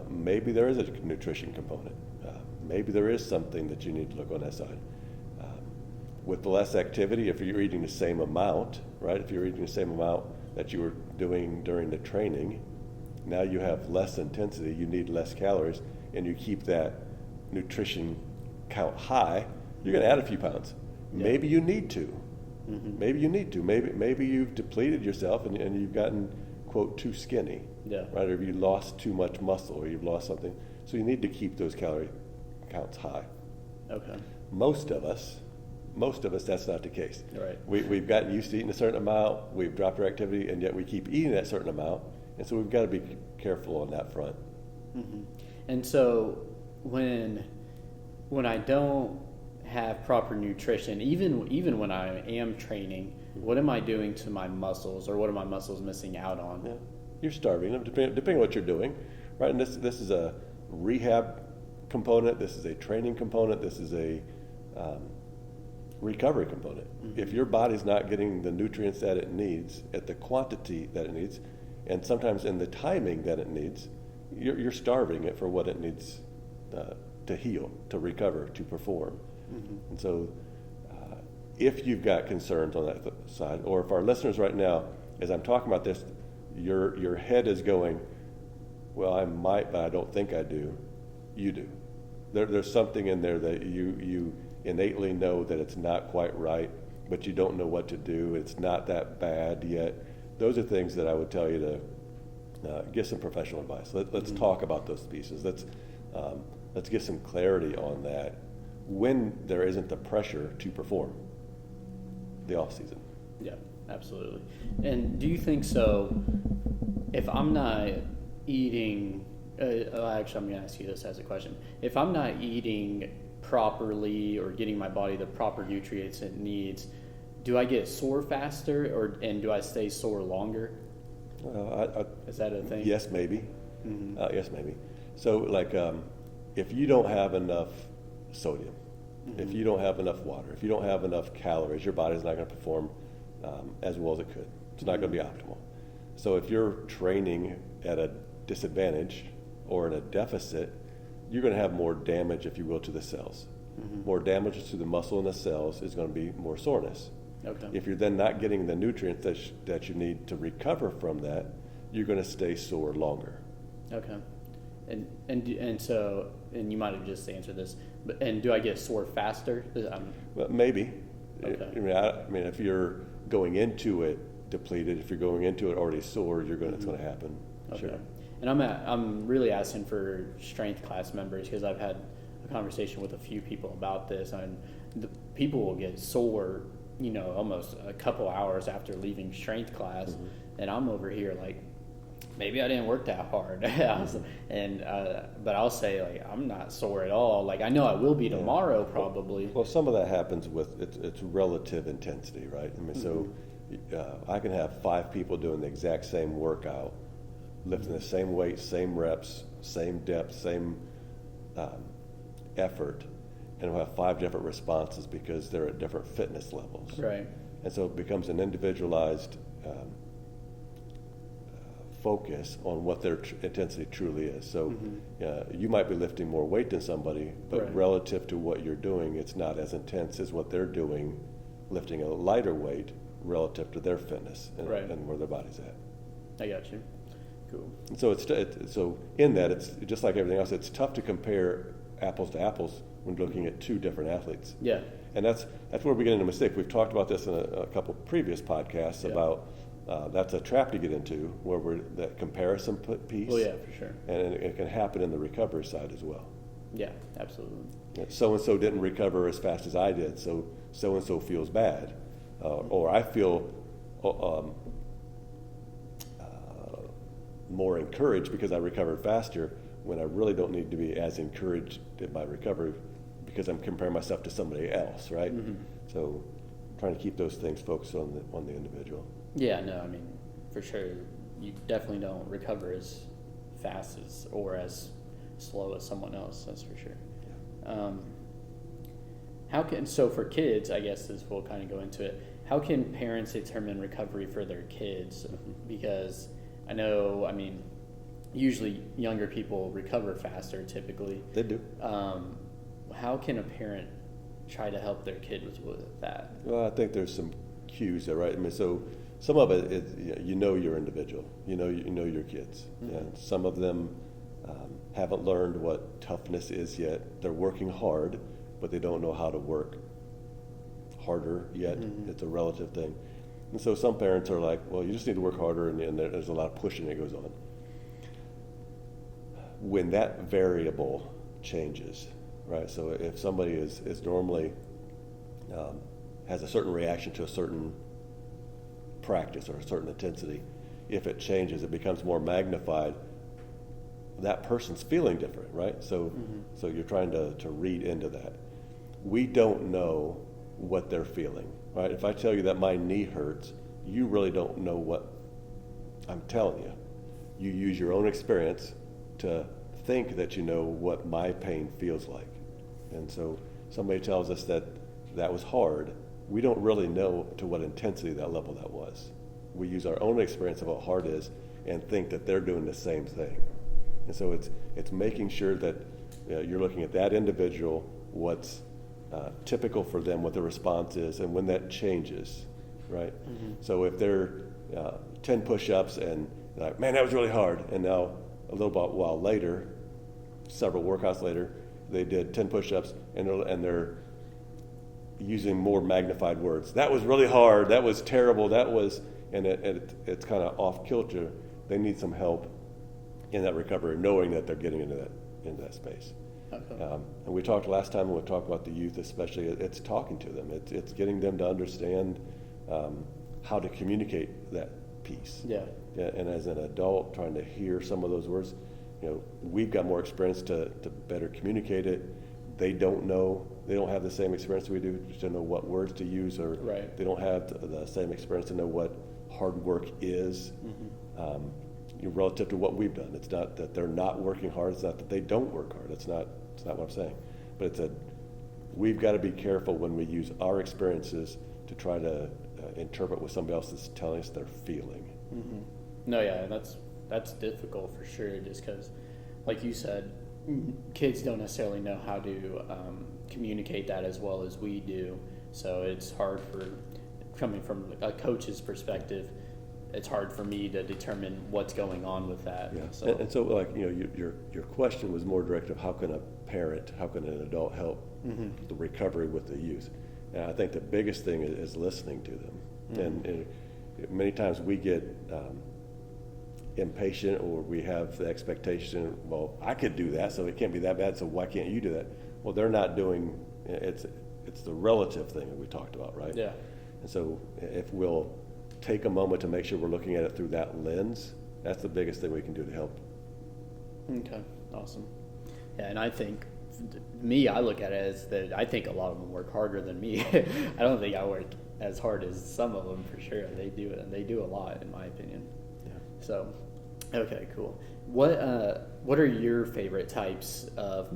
maybe there is a nutrition component. Maybe there is something that you need to look on that side. With less activity, if you're eating the same amount, right? If you're eating the same amount that you were doing during the training, now you have less intensity, you need less calories, and you keep that nutrition count high, you're going to add a few pounds. Yeah. Maybe you need to. Maybe you need to. Maybe you've depleted yourself and you've gotten, quote, too skinny. Yeah. Right? Or you lost too much muscle or you've lost something. So you need to keep those calorie counts high. Okay. Most of us, that's not the case. Right. We've gotten used to eating a certain amount, we've dropped our activity, and yet we keep eating that certain amount, and so we've got to be careful on that front. And so when I don't have proper nutrition, even when I am training, what am I doing to my muscles, or what are my muscles missing out on? Yeah. You're starving them, depending on what you're doing, right? And this is a rehab component, this is a training component, this is a recovery component. If your body's not getting the nutrients that it needs at the quantity that it needs, and sometimes in the timing that it needs, you're starving it for what it needs to heal, to recover, to perform. And so if you've got concerns on that side, or if our listeners right now, as I'm talking about this, your head is going, well, I might, but I don't think I do. You do. There's something in there that you innately know that it's not quite right, but you don't know what to do. It's not that bad yet. Those are things that I would tell you to get some professional advice. Let's talk about those pieces. Let's get some clarity on that when there isn't the pressure to perform the off season. Yeah, absolutely. And do you think so? If I'm not eating, actually, I'm going to ask you this as a question. If I'm not eating properly or getting my body the proper nutrients it needs, do I get sore faster, and do I stay sore longer? Is that a thing? Yes, maybe. Yes, maybe. So, like, if you don't have enough sodium, if you don't have enough water, if you don't have enough calories, your body's not going to perform as well as it could. It's not going to be optimal. So if you're training at a disadvantage or in a deficit, you're going to have more damage, if you will, to the cells. More damage to the muscle and the cells is going to be more soreness. Okay. If you're then not getting the nutrients that you need to recover from that, you're going to stay sore longer. Okay. And so you might have just answered this, and do I get sore faster? Well, maybe. Okay. I mean, if you're going into it depleted, if you're going into it already sore, it's going to happen. Okay. Sure. And I'm really asking for strength class members, because I've had a conversation with a few people about this, and the people will get sore, almost a couple hours after leaving strength class, and I'm over here like, maybe I didn't work that hard, but I'll say, like, I'm not sore at all. Like, I know I will be tomorrow probably. Well, some of that happens with it's relative intensity, right? I mean, so I can have 5 people doing the exact same workout, lifting the same weight, same reps, same depth, same effort, and we'll have 5 different responses because they're at different fitness levels. Right. And so it becomes an individualized focus on what their intensity truly is. So you might be lifting more weight than somebody, but Right. relative to what you're doing, it's not as intense as what they're doing, lifting a lighter weight relative to their fitness and, Right. and where their body's at. I got you. Cool. And so so in that, it's just like everything else. It's tough to compare apples to apples when looking at two different athletes. Yeah. And that's where we get into a mistake. We've talked about this in a couple previous podcasts about that's a trap to get into, where we're that comparison piece. Well, yeah, for sure. And it can happen in the recovery side as well. Yeah, absolutely. So and so didn't recover as fast as I did, so and so feels bad, or I feel more encouraged because I recovered faster, when I really don't need to be as encouraged in my recovery because I'm comparing myself to somebody else, right? So trying to keep those things focused on the individual. Yeah, no, I mean, for sure, you definitely don't recover as fast as or as slow as someone else. That's for sure. So for kids, I guess this will kind of go into it. How can parents determine recovery for their kids? Because I know, I mean, usually younger people recover faster typically. They do. How can a parent try to help their kid with that? Well, I think there's some cues there, right? I mean, so some of it is, you know, your individual, you know your kids. And some of them haven't learned what toughness is yet. They're working hard, but they don't know how to work harder yet. It's a relative thing. And so some parents are like, well, you just need to work harder, and there's a lot of pushing that goes on. When that variable changes, right? So if somebody is normally has a certain reaction to a certain practice or a certain intensity, if it changes, it becomes more magnified. That person's feeling different, right? So so you're trying to read into that. We don't know what they're feeling, right? If I tell you that my knee hurts, you really don't know what I'm telling you. You use your own experience to think that you know what my pain feels like. And so somebody tells us that was hard, we don't really know to what intensity that level that was. We use our own experience of what hard is and think that they're doing the same thing. And so it's making sure that you're looking at that individual, what's typical for them, what the response is, and when that changes, right? So if they're 10 push-ups and they're like, man, that was really hard, and now a little while later, several workouts later, they did 10 push-ups and they're using more magnified words. That was really hard. That was terrible. That was, and it's kind of off kilter. They need some help in that recovery, knowing that they're getting into that space. Okay. And we talked last time when we talked about the youth, especially. It's talking to them. It's getting them to understand how to communicate that piece. Yeah. And as an adult, trying to hear some of those words, we've got more experience to better communicate it. They don't know. They don't have the same experience we do to know what words to use, or Right. they don't have the same experience to know what hard work is. Relative to what we've done. It's not that they're not working hard. It's not that they don't work hard. It's not what I'm saying. But we've got to be careful when we use our experiences to try to interpret what somebody else is telling us they're feeling. No, yeah, that's difficult for sure. Just because, like you said, kids don't necessarily know how to communicate that as well as we do. So it's hard coming from a coach's perspective. It's hard for me to determine what's going on with that. Yeah. So. And so, like, your question was more directed of how can an adult help the recovery with the youth? And I think the biggest thing is listening to them. And many times we get impatient, or we have the expectation, well, I could do that, so it can't be that bad, so why can't you do that? Well, they're not doing, it's the relative thing that we talked about, right? Yeah. And so if we'll take a moment to make sure we're looking at it through that lens, that's the biggest thing we can do to help. Okay, awesome. Yeah, and I think, I look at it as that I think a lot of them work harder than me. I don't think I work as hard as some of them, for sure. They do it, and they do a lot, in my opinion. Yeah. So, okay, cool. What are your favorite types of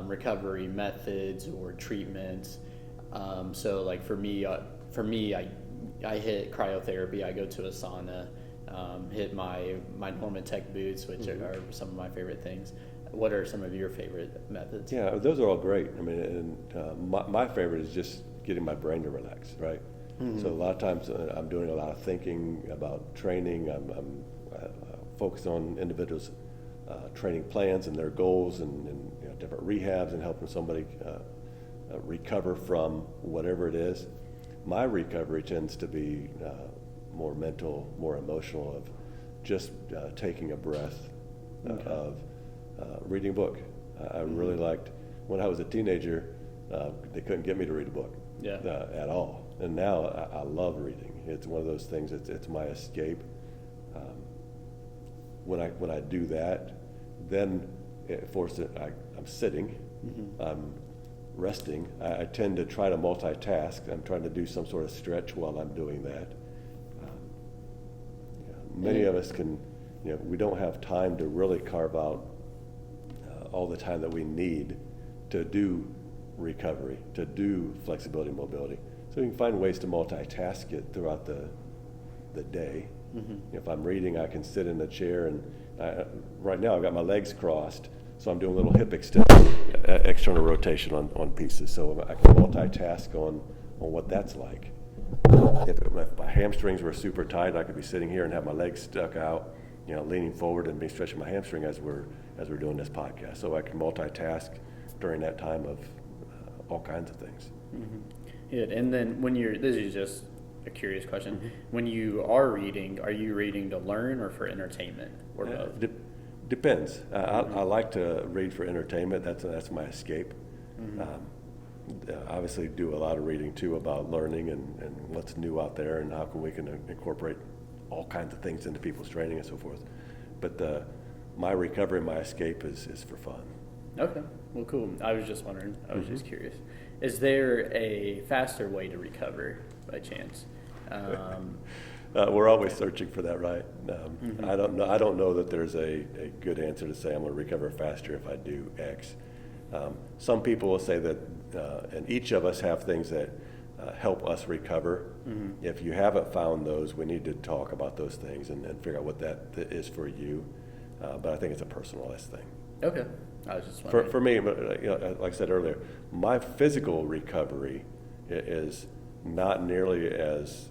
recovery methods or treatments? So, like for me, I hit cryotherapy. I go to a sauna. hit my Norma Tech boots, which are some of my favorite things. What are some of your favorite methods? Yeah, those are all great. I mean, and my favorite is just getting my brain to relax, right? So a lot of times I'm doing a lot of thinking about training. I'm focused on individuals' training plans and their goals and different rehabs and helping somebody recover from whatever it is. My recovery tends to be more mental, more emotional, of just taking a breath, of reading a book. I really liked, when I was a teenager, they couldn't get me to read a book at all. And now I love reading. It's one of those things, it's my escape. When I do that, then I'm sitting, I'm resting. I tend to try to multitask. I'm trying to do some sort of stretch while I'm doing that. Many of us can, we don't have time to really carve out all the time that we need to do recovery, to do flexibility and mobility. So you can find ways to multitask it throughout the day. If I'm reading, I can sit in a chair, and right now I've got my legs crossed, so I'm doing a little hip extension, external rotation on pieces, so I can multitask on what that's like. If my hamstrings were super tight, I could be sitting here and have my legs stuck out, leaning forward and be stretching my hamstring as we're doing this podcast. So I can multitask during that time of all kinds of things. Good. And then this is just a curious question. When you are you reading to learn or for entertainment, or both? Depends. I like to read for entertainment. That's my escape. Obviously do a lot of reading too about learning and what's new out there and how we can incorporate all kinds of things into people's training and so forth. But my recovery, my escape is for fun. Okay. Well, cool. I was just wondering. I was just curious. Is there a faster way to recover by chance? We're always searching for that, right? I don't know that there's a good answer to say I'm going to recover faster if I do X. Some people will say that, and each of us have things that help us recover. If you haven't found those, we need to talk about those things and figure out what that is for you. But I think it's a personalized thing. Okay. I was just wondering. For me, like I said earlier, my physical recovery is not nearly as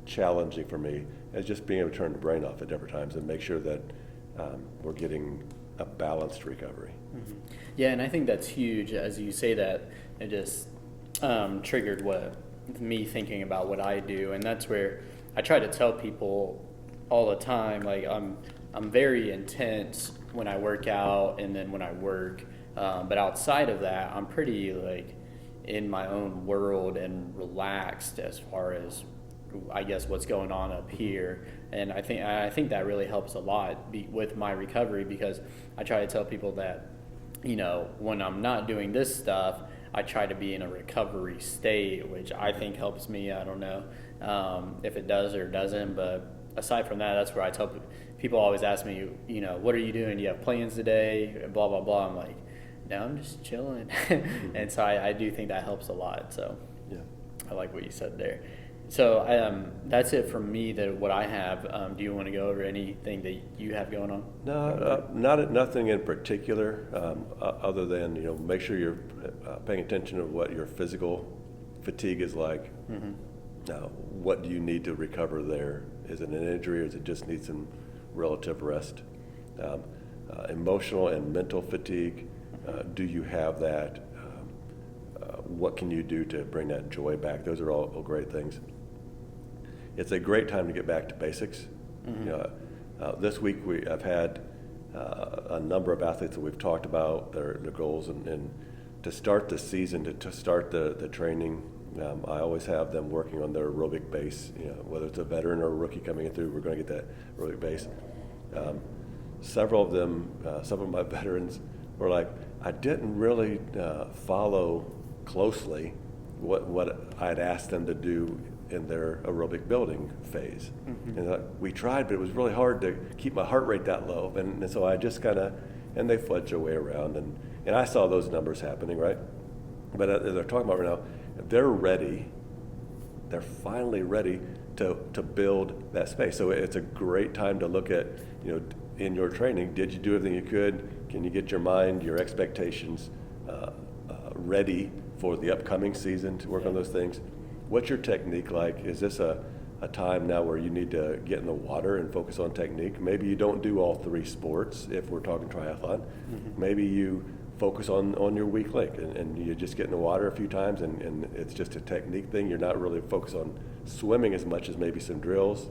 challenging for me as just being able to turn the brain off at different times and make sure that we're getting a balanced recovery. Yeah, and I think that's huge. As you say that, it just triggered me thinking about what I do, and that's where I try to tell people all the time, like I'm very intense when I work out and then when I work, but outside of that, I'm pretty like in my own world and relaxed as far as I guess what's going on up here. And I think that really helps a lot with my recovery, because I try to tell people that, when I'm not doing this stuff, I try to be in a recovery state, which I think helps me. I don't know if it does or doesn't, but aside from that, that's where I tell people always ask me, what are you doing? Do you have plans today? Blah, blah, blah. I'm like, no, I'm just chilling. And so I do think that helps a lot. So yeah, I like what you said there. So that's it from me, what I have. Do you want to go over anything that you have going on? No, nothing in particular, other than, make sure you're paying attention to what your physical fatigue is like. Now, what do you need to recover there? Is it an injury, or does it just need some relative rest? Emotional and mental fatigue, do you have that? What can you do to bring that joy back? Those are all great things. It's a great time to get back to basics. This week I've had a number of athletes that we've talked about their goals, and to start the season, to start the training, I always have them working on their aerobic base. Whether it's a veteran or a rookie coming in through, we're going to get that aerobic base. Several of them, some of my veterans were like, I didn't really follow closely what I'd asked them to do in their aerobic building phase. And we tried, but it was really hard to keep my heart rate that low. And so I just and they fudged their way around. And I saw those numbers happening, right? But as they're talking about right now, they're ready they're finally ready to build that space. So it's a great time to look at, in your training, did you do everything you could? Can you get your mind, your expectations ready for the upcoming season to work on those things? What's your technique like? Is this a time now where you need to get in the water and focus on technique? Maybe you don't do all 3 sports if we're talking triathlon. Mm-hmm. Maybe you focus on your weak link and you just get in the water a few times and it's just a technique thing. You're not really focused on swimming as much as maybe some drills.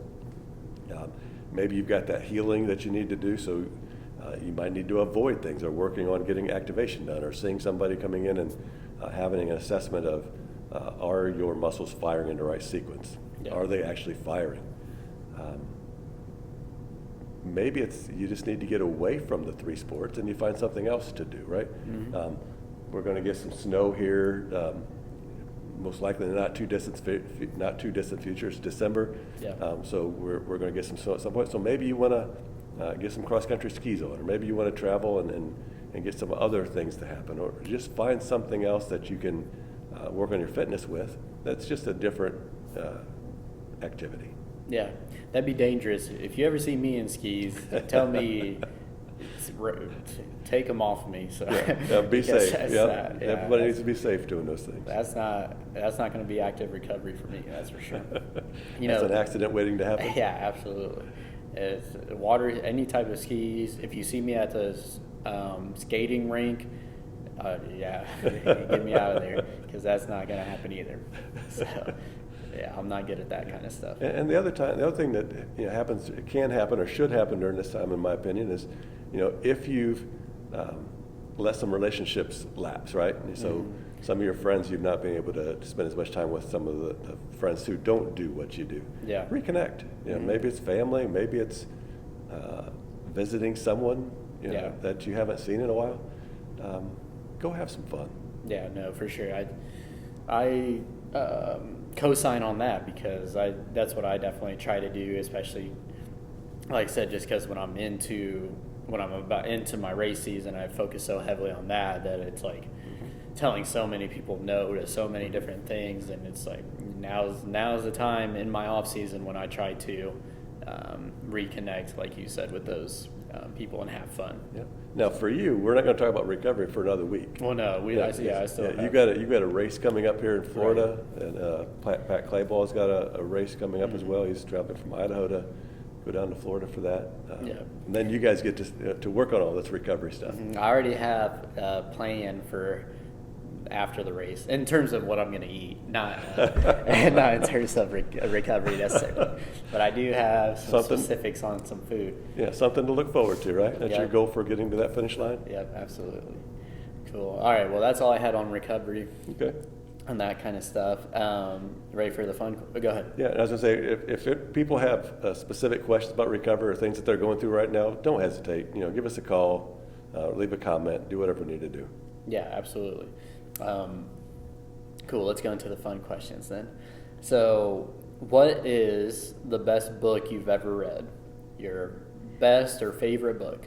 Maybe you've got that healing that you need to do, so you might need to avoid things or working on getting activation done or seeing somebody coming in and having an assessment of are your muscles firing in the right sequence? Yeah. Are they actually firing? Maybe it's you just need to get away from the 3 sports and you find something else to do, right? Mm-hmm. We're going to get some snow here, most likely not too distant future. It's December, yeah. So we're going to get some snow at some point. So maybe you want to get some cross-country skis on, or maybe you want to travel and get some other things to happen, or just find something else that you can work on your fitness with. That's just a different activity. Yeah, that'd be dangerous. If you ever see me in skis, tell me, take them off of me. So be safe. Everybody needs to be safe doing those things. That's not going to be active recovery for me. That's for sure. That's an accident waiting to happen. Yeah, absolutely. It's water, any type of skis. If you see me at the skating rink, get me out of there, because that's not going to happen either. So. Yeah, I'm not good at that kind of stuff. And the other thing that happens, it can happen or should happen during this time, in my opinion, is if you've let some relationships lapse, right? So mm-hmm. Some of your friends you've not been able to spend as much time with. Some of the friends who don't do what you do. Yeah. Reconnect. Mm-hmm. Maybe it's family. Maybe it's visiting someone that you haven't seen in a while. Go have some fun. Yeah, no, for sure. I co-sign on that, because that's what I definitely try to do, especially, like I said, just because when I'm about into my race season, I focus so heavily on that it's like telling so many people no to so many different things, and it's like now's the time in my off season when I try to reconnect, like you said, with those people and have fun. Yeah. Now, for you, we're not going to talk about recovery for another week. Well, no, I still. Yeah, you got a race coming up here in Florida, right. And Pat Clayball's got a race coming up as well. He's traveling from Idaho to go down to Florida for that. And then you guys get to work on all this recovery stuff. Mm-hmm. I already have a plan for after the race in terms of what I'm going to eat, not in terms of recovery necessarily, but I do have some specifics on some food. Yeah, something to look forward to, right? That's your goal for getting to that finish line? Yep, absolutely. Cool. All right, well, that's all I had on recovery. Okay. And that kind of stuff. Ready for the fun? Go ahead. Yeah, I was going to say, if people have specific questions about recovery or things that they're going through right now, don't hesitate. Give us a call, leave a comment, do whatever you need to do. Yeah, absolutely. Cool, let's go into the fun questions then. So, what is the best book you've ever read? Your best or favorite book?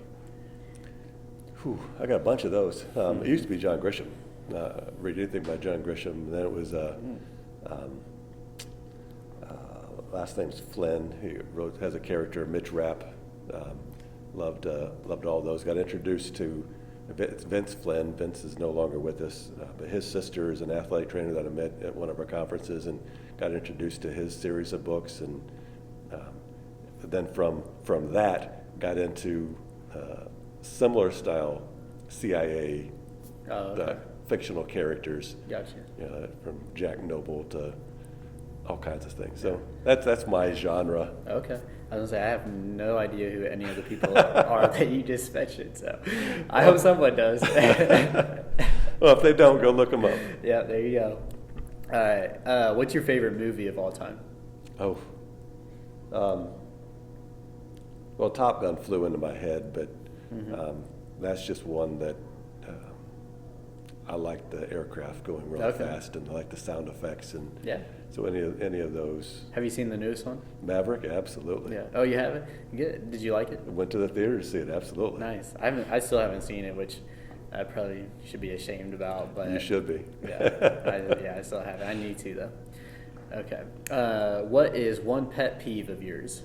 I got a bunch of those. It used to be John Grisham. Read anything by John Grisham. And then it was last name's Flynn. He has a character, Mitch Rapp. Loved all those. Got introduced to Vince Flynn. Vince is no longer with us, but his sister is an athletic trainer that I met at one of our conferences, and got introduced to his series of books, and then from that got into similar style CIA fictional characters. Gotcha. From Jack Noble to all kinds of things. So that's my genre. Okay. I was going to say, I have no idea who any of the people are that you just mentioned, so I hope someone does. Well, if they don't, go look them up. Yeah, there you go. All right. What's your favorite movie of all time? Well, Top Gun flew into my head, but that's just one that I like the aircraft going really fast, and I like the sound effects, and so any of those. Have you seen the newest one? Maverick, absolutely. Yeah. Oh, you haven't? Good. Did you like it? I went to the theater to see it. Absolutely. Nice. I still haven't seen it, which I probably should be ashamed about, but you should be. I still haven't. I need to though. Okay. What is one pet peeve of yours?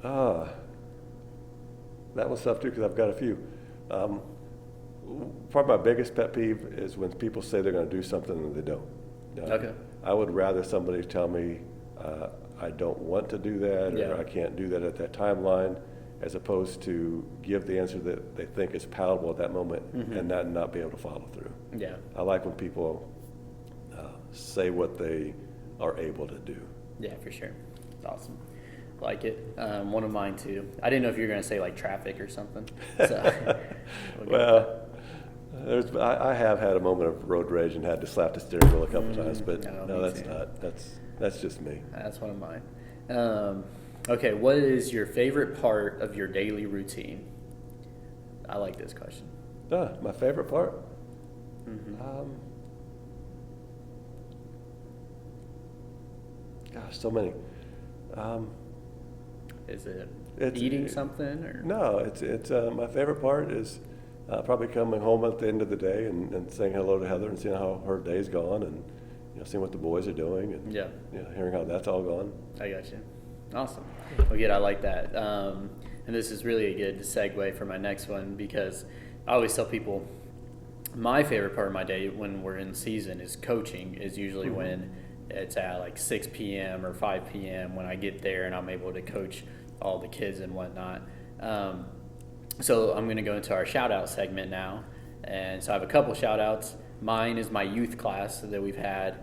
Ah, that one's tough too because I've got a few. Probably my biggest pet peeve is when people say they're going to do something and they don't. Okay. I would rather somebody tell me I don't want to do that, Yeah. or I can't do that at that timeline, as opposed to give the answer that they think is palatable at that moment and not be able to follow through. Yeah. I like when people say what they are able to do. Yeah, for sure. Awesome. Like it. One of mine too. I didn't know if you were going to say like traffic or something. So, Well, I have had a moment of road rage and had to slap the steering wheel a couple times, but no, me that's too. not. That's just me. That's one of mine. Okay, what is your favorite part of your daily routine? I like this question. My favorite part. Gosh, so many. Is it It's- eating something or? No, it's my favorite part is probably coming home at the end of the day and saying hello to Heather and seeing how her day's gone, and seeing what the boys are doing, and Yeah. hearing how that's all gone. I got you. Awesome. Well, good. I like that. And this is really a good segue for my next one because I always tell people my favorite part of my day when we're in season is coaching. Is usually when it's at like 6 p.m. or 5 p.m. when I get there and I'm able to coach all the kids and whatnot. So I'm going to go into our shout out segment now. And so I have a couple shout outs. Mine is my youth class that we've had.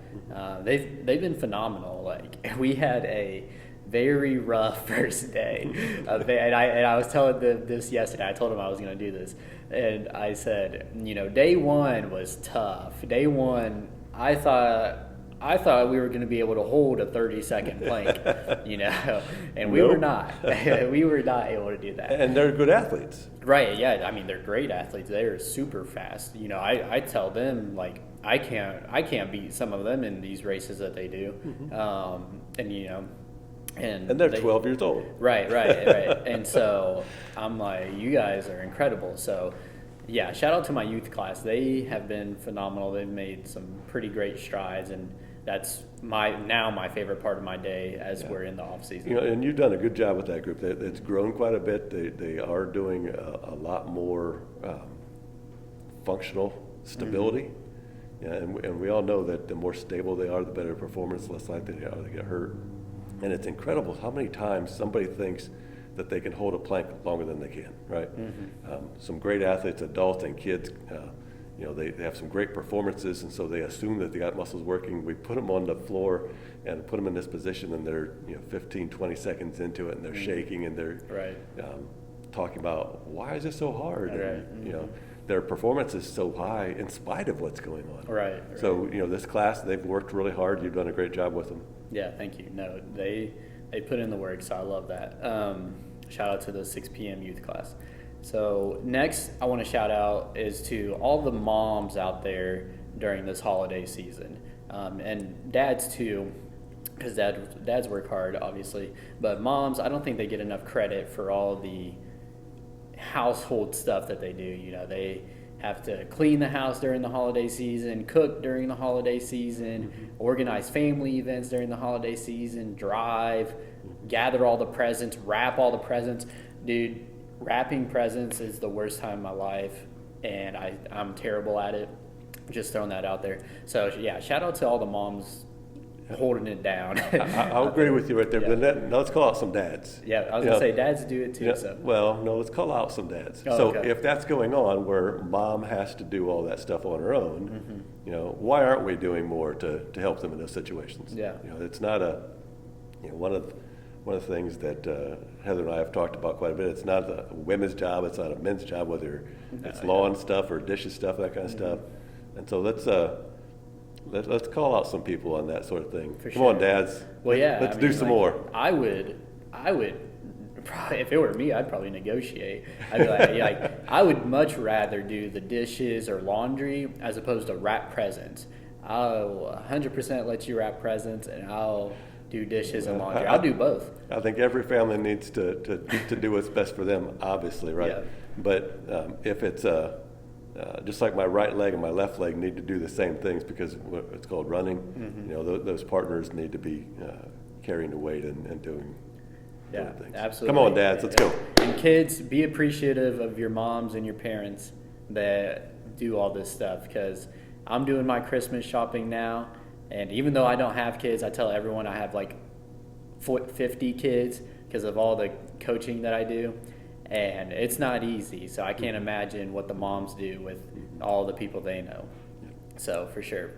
They've been phenomenal. Like we had a very rough first day. And I was telling them this yesterday. I told them I was going to do this. And I said, day one was tough. Day one, I thought we were going to be able to hold a 30-second plank, and we were not. We were not able to do that. And they're good athletes. Right, yeah. I mean, they're great athletes. They are super fast. I tell them, like, I can't beat some of them in these races that they do. And they're 12 years old. Right. And so I'm like, you guys are incredible. So, yeah, shout out to my youth class. They have been phenomenal. They've made some pretty great strides, and that's my favorite part of my day as we're in the off season. And you've done a good job with that group. It's grown quite a bit. They are doing a lot more functional stability. Yeah, and we all know that the more stable they are, the better performance, less likely they are to get hurt. And it's incredible how many times somebody thinks that they can hold a plank longer than they can, right? Some great athletes, adults and kids, they have some great performances, and so they assume that they got muscles working. We put them on the floor and put them in this position, and they're 15, 20 seconds into it, and they're shaking, and they're talking about, why is this so hard? And, their performance is so high in spite of what's going on. Right. So, this class, they've worked really hard. You've done a great job with them. Yeah, thank you. No, they put in the work, so I love that. Shout out to the 6 p.m. youth class. So next I want to shout out is to all the moms out there during this holiday season, and dads too, because dads work hard, obviously, but moms, I don't think they get enough credit for all the household stuff that they do. They have to clean the house during the holiday season, cook during the holiday season, organize family events during the holiday season, drive, gather all the presents, wrap all the presents. Dude, wrapping presents is the worst time of my life, and I'm terrible at it. Just throwing that out there. So, yeah, shout out to all the moms holding it down. I'll agree with you right there. Yeah. But now let's call out some dads. Yeah, I was going to say dads do it too. So. Well, no, let's call out some dads. Oh, so okay. if that's going on where mom has to do all that stuff on her own, why aren't we doing more to help them in those situations? Yeah. It's not one of the things that Heather and I have talked about quite a bit. It's not a women's job. It's not a men's job, whether it's lawn stuff or dishes stuff, that kind of stuff. And so let's call out some people on that sort of thing. Come on, dads. Well, yeah. Let's do some more. I would probably, if it were me, I'd probably negotiate. I'd be like, I would much rather do the dishes or laundry as opposed to wrap presents. I'll 100% let you wrap presents, and I'll do dishes and laundry. I'll do both. I think every family needs to do what's best for them, obviously, right? Yeah. But if it's just like my right leg and my left leg need to do the same things because it's called running. Mm-hmm. You know, those partners need to be carrying the weight and doing things. Absolutely. Come on, dads, let's go. And kids, be appreciative of your moms and your parents that do all this stuff, because I'm doing my Christmas shopping now, and even though I don't have kids, I tell everyone I have like 50 kids because of all the coaching that I do, and it's not easy. So I can't imagine what the moms do with all the people they know. So for sure,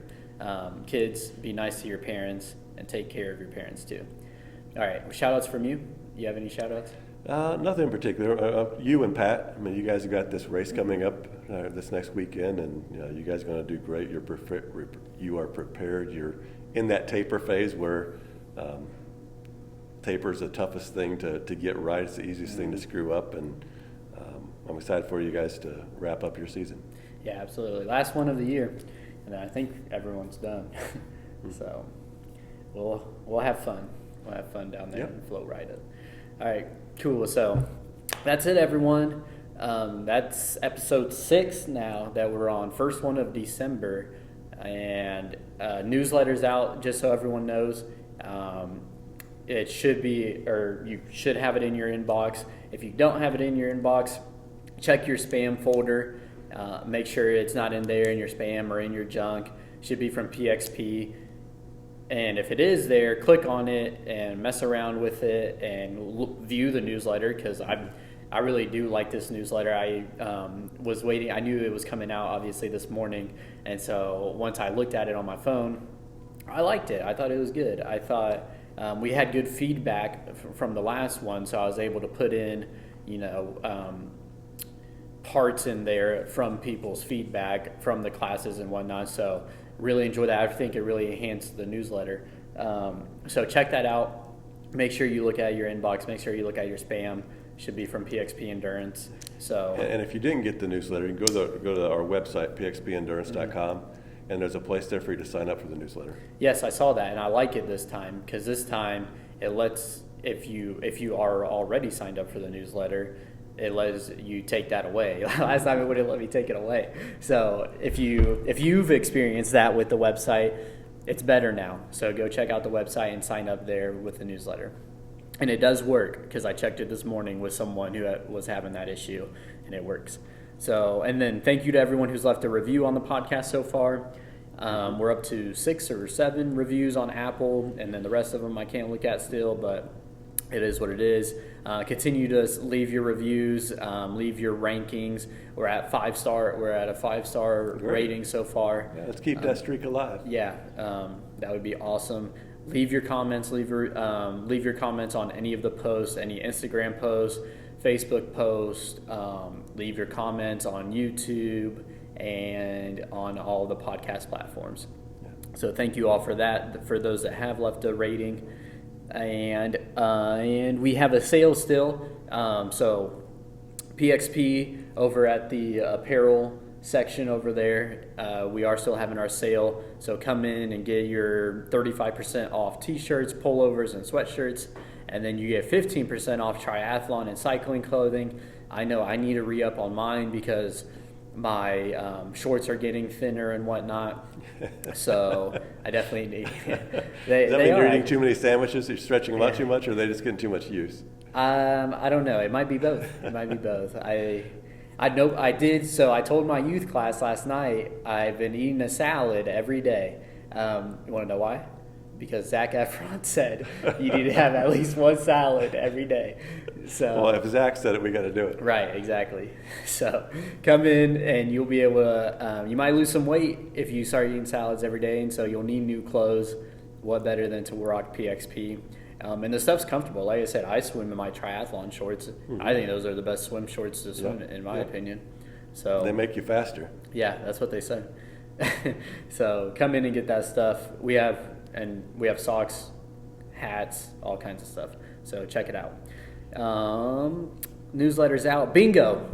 kids, be nice to your parents and take care of your parents too. All right, shout outs from you. You have any shout outs? Nothing in particular. You and Pat, I mean, you guys have got this race coming up this next weekend, and you guys are going to do great. You are prepared. You're in that taper phase where taper is the toughest thing to get right. It's the easiest thing to screw up, and I'm excited for you guys to wrap up your season. Yeah, absolutely. Last one of the year, and I think everyone's done. So we'll have fun. We'll have fun down there and flow right up. All right, cool. So that's it, everyone. That's episode 6 now that we're on. First one of December, and newsletter's out. Just so everyone knows, it should be, or you should have it in your inbox. If you don't have it in your inbox, check your spam folder. Make sure it's not in there in your spam or in your junk. It should be from PXP. And if it is there, click on it and mess around with it and view the newsletter, because I really do like this newsletter. I was waiting. I knew it was coming out obviously this morning, and so once I looked at it on my phone, I liked it. I thought it was good. I thought we had good feedback from the last one, so I was able to put in, parts in there from people's feedback from the classes and whatnot. So really enjoy that. I think it really enhanced the newsletter. So check that out. Make sure you look at your inbox. Make sure you look at your spam. Should be from PXP Endurance. So, and if you didn't get the newsletter, you can go to our website, pxpendurance.com, and there's a place there for you to sign up for the newsletter. Yes, I saw that, and I like it this time, because this time it lets, if you are already signed up for the newsletter, it lets you take that away. Last time it wouldn't let me take it away. So if you've experienced that with the website, it's better now. So go check out the website and sign up there with the newsletter. And it does work, because I checked it this morning with someone who was having that issue, and it works. So, and then thank you to everyone who's left a review on the podcast so far. We're up to 6 or 7 reviews on Apple, and then the rest of them I can't look at still, but it is what it is. Continue to leave your reviews, leave your rankings. We're at 5-star. We're at a 5-star rating so far. Yeah, let's keep that streak alive. Yeah, that would be awesome. Leave your comments. Leave your comments on any of the posts, any Instagram posts, Facebook posts. Leave your comments on YouTube and on all the podcast platforms. Yeah. So thank you all for that. For those that have left a rating. And we have a sale still. So PXP over at the apparel section over there, we are still having our sale. So come in and get your 35% off t-shirts, pullovers, and sweatshirts. And then you get 15% off triathlon and cycling clothing. I know I need to re-up on mine because my shorts are getting thinner and whatnot, so I definitely need. Does that mean you're eating too many sandwiches? You're stretching them out too much, or are they just getting too much use? I don't know. It might be both. I know I did. So I told my youth class last night I've been eating a salad every day. You want to know why? Because Zac Efron said you need to have at least one salad every day. So, well, if Zach said it, we got to do it. Right, exactly. So come in and you'll be able to, you might lose some weight if you start eating salads every day, and so you'll need new clothes. What better than to rock PXP? And the stuff's comfortable. Like I said, I swim in my triathlon shorts. Mm-hmm. I think those are the best swim shorts to swim in my opinion. So they make you faster. Yeah, that's what they say. So come in and get that stuff. We have socks, hats, all kinds of stuff. So check it out. Newsletter's out. Bingo.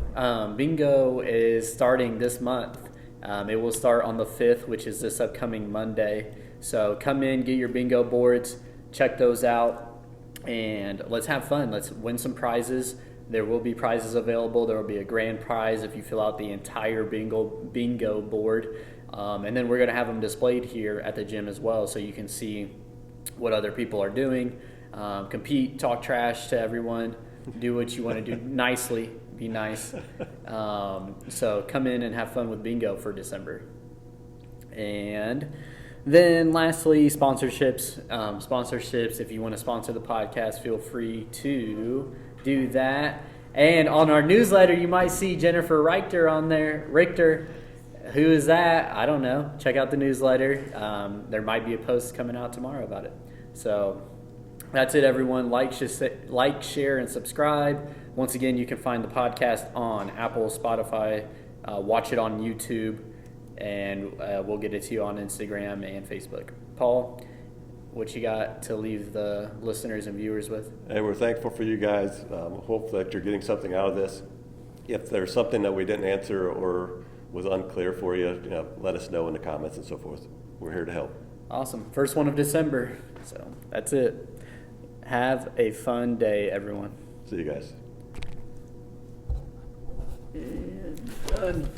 Bingo is starting this month. It will start on the 5th, which is this upcoming Monday. So come in, get your bingo boards, check those out, and let's have fun. Let's win some prizes. There will be prizes available. There will be a grand prize if you fill out the entire bingo board. And then we're going to have them displayed here at the gym as well, so you can see what other people are doing. Compete, talk trash to everyone, do what you want to do nicely, be nice. So come in and have fun with bingo for December. And then lastly, sponsorships. Sponsorships, if you want to sponsor the podcast, feel free to do that. And on our newsletter, you might see Jennifer Richter on there. Richter, who is that? I don't know. Check out the newsletter. There might be a post coming out tomorrow about it. So that's it, everyone. Like, share, and subscribe. Once again, you can find the podcast on Apple, Spotify. Watch it on YouTube. And we'll get it to you on Instagram and Facebook. Paul, what you got to leave the listeners and viewers with? And we're thankful for you guys. Hope that you're getting something out of this. If there's something that we didn't answer or was unclear for you, let us know in the comments and so forth. We're here to help. Awesome. First one of December. So that's it. Have a fun day, everyone. See you guys. And done.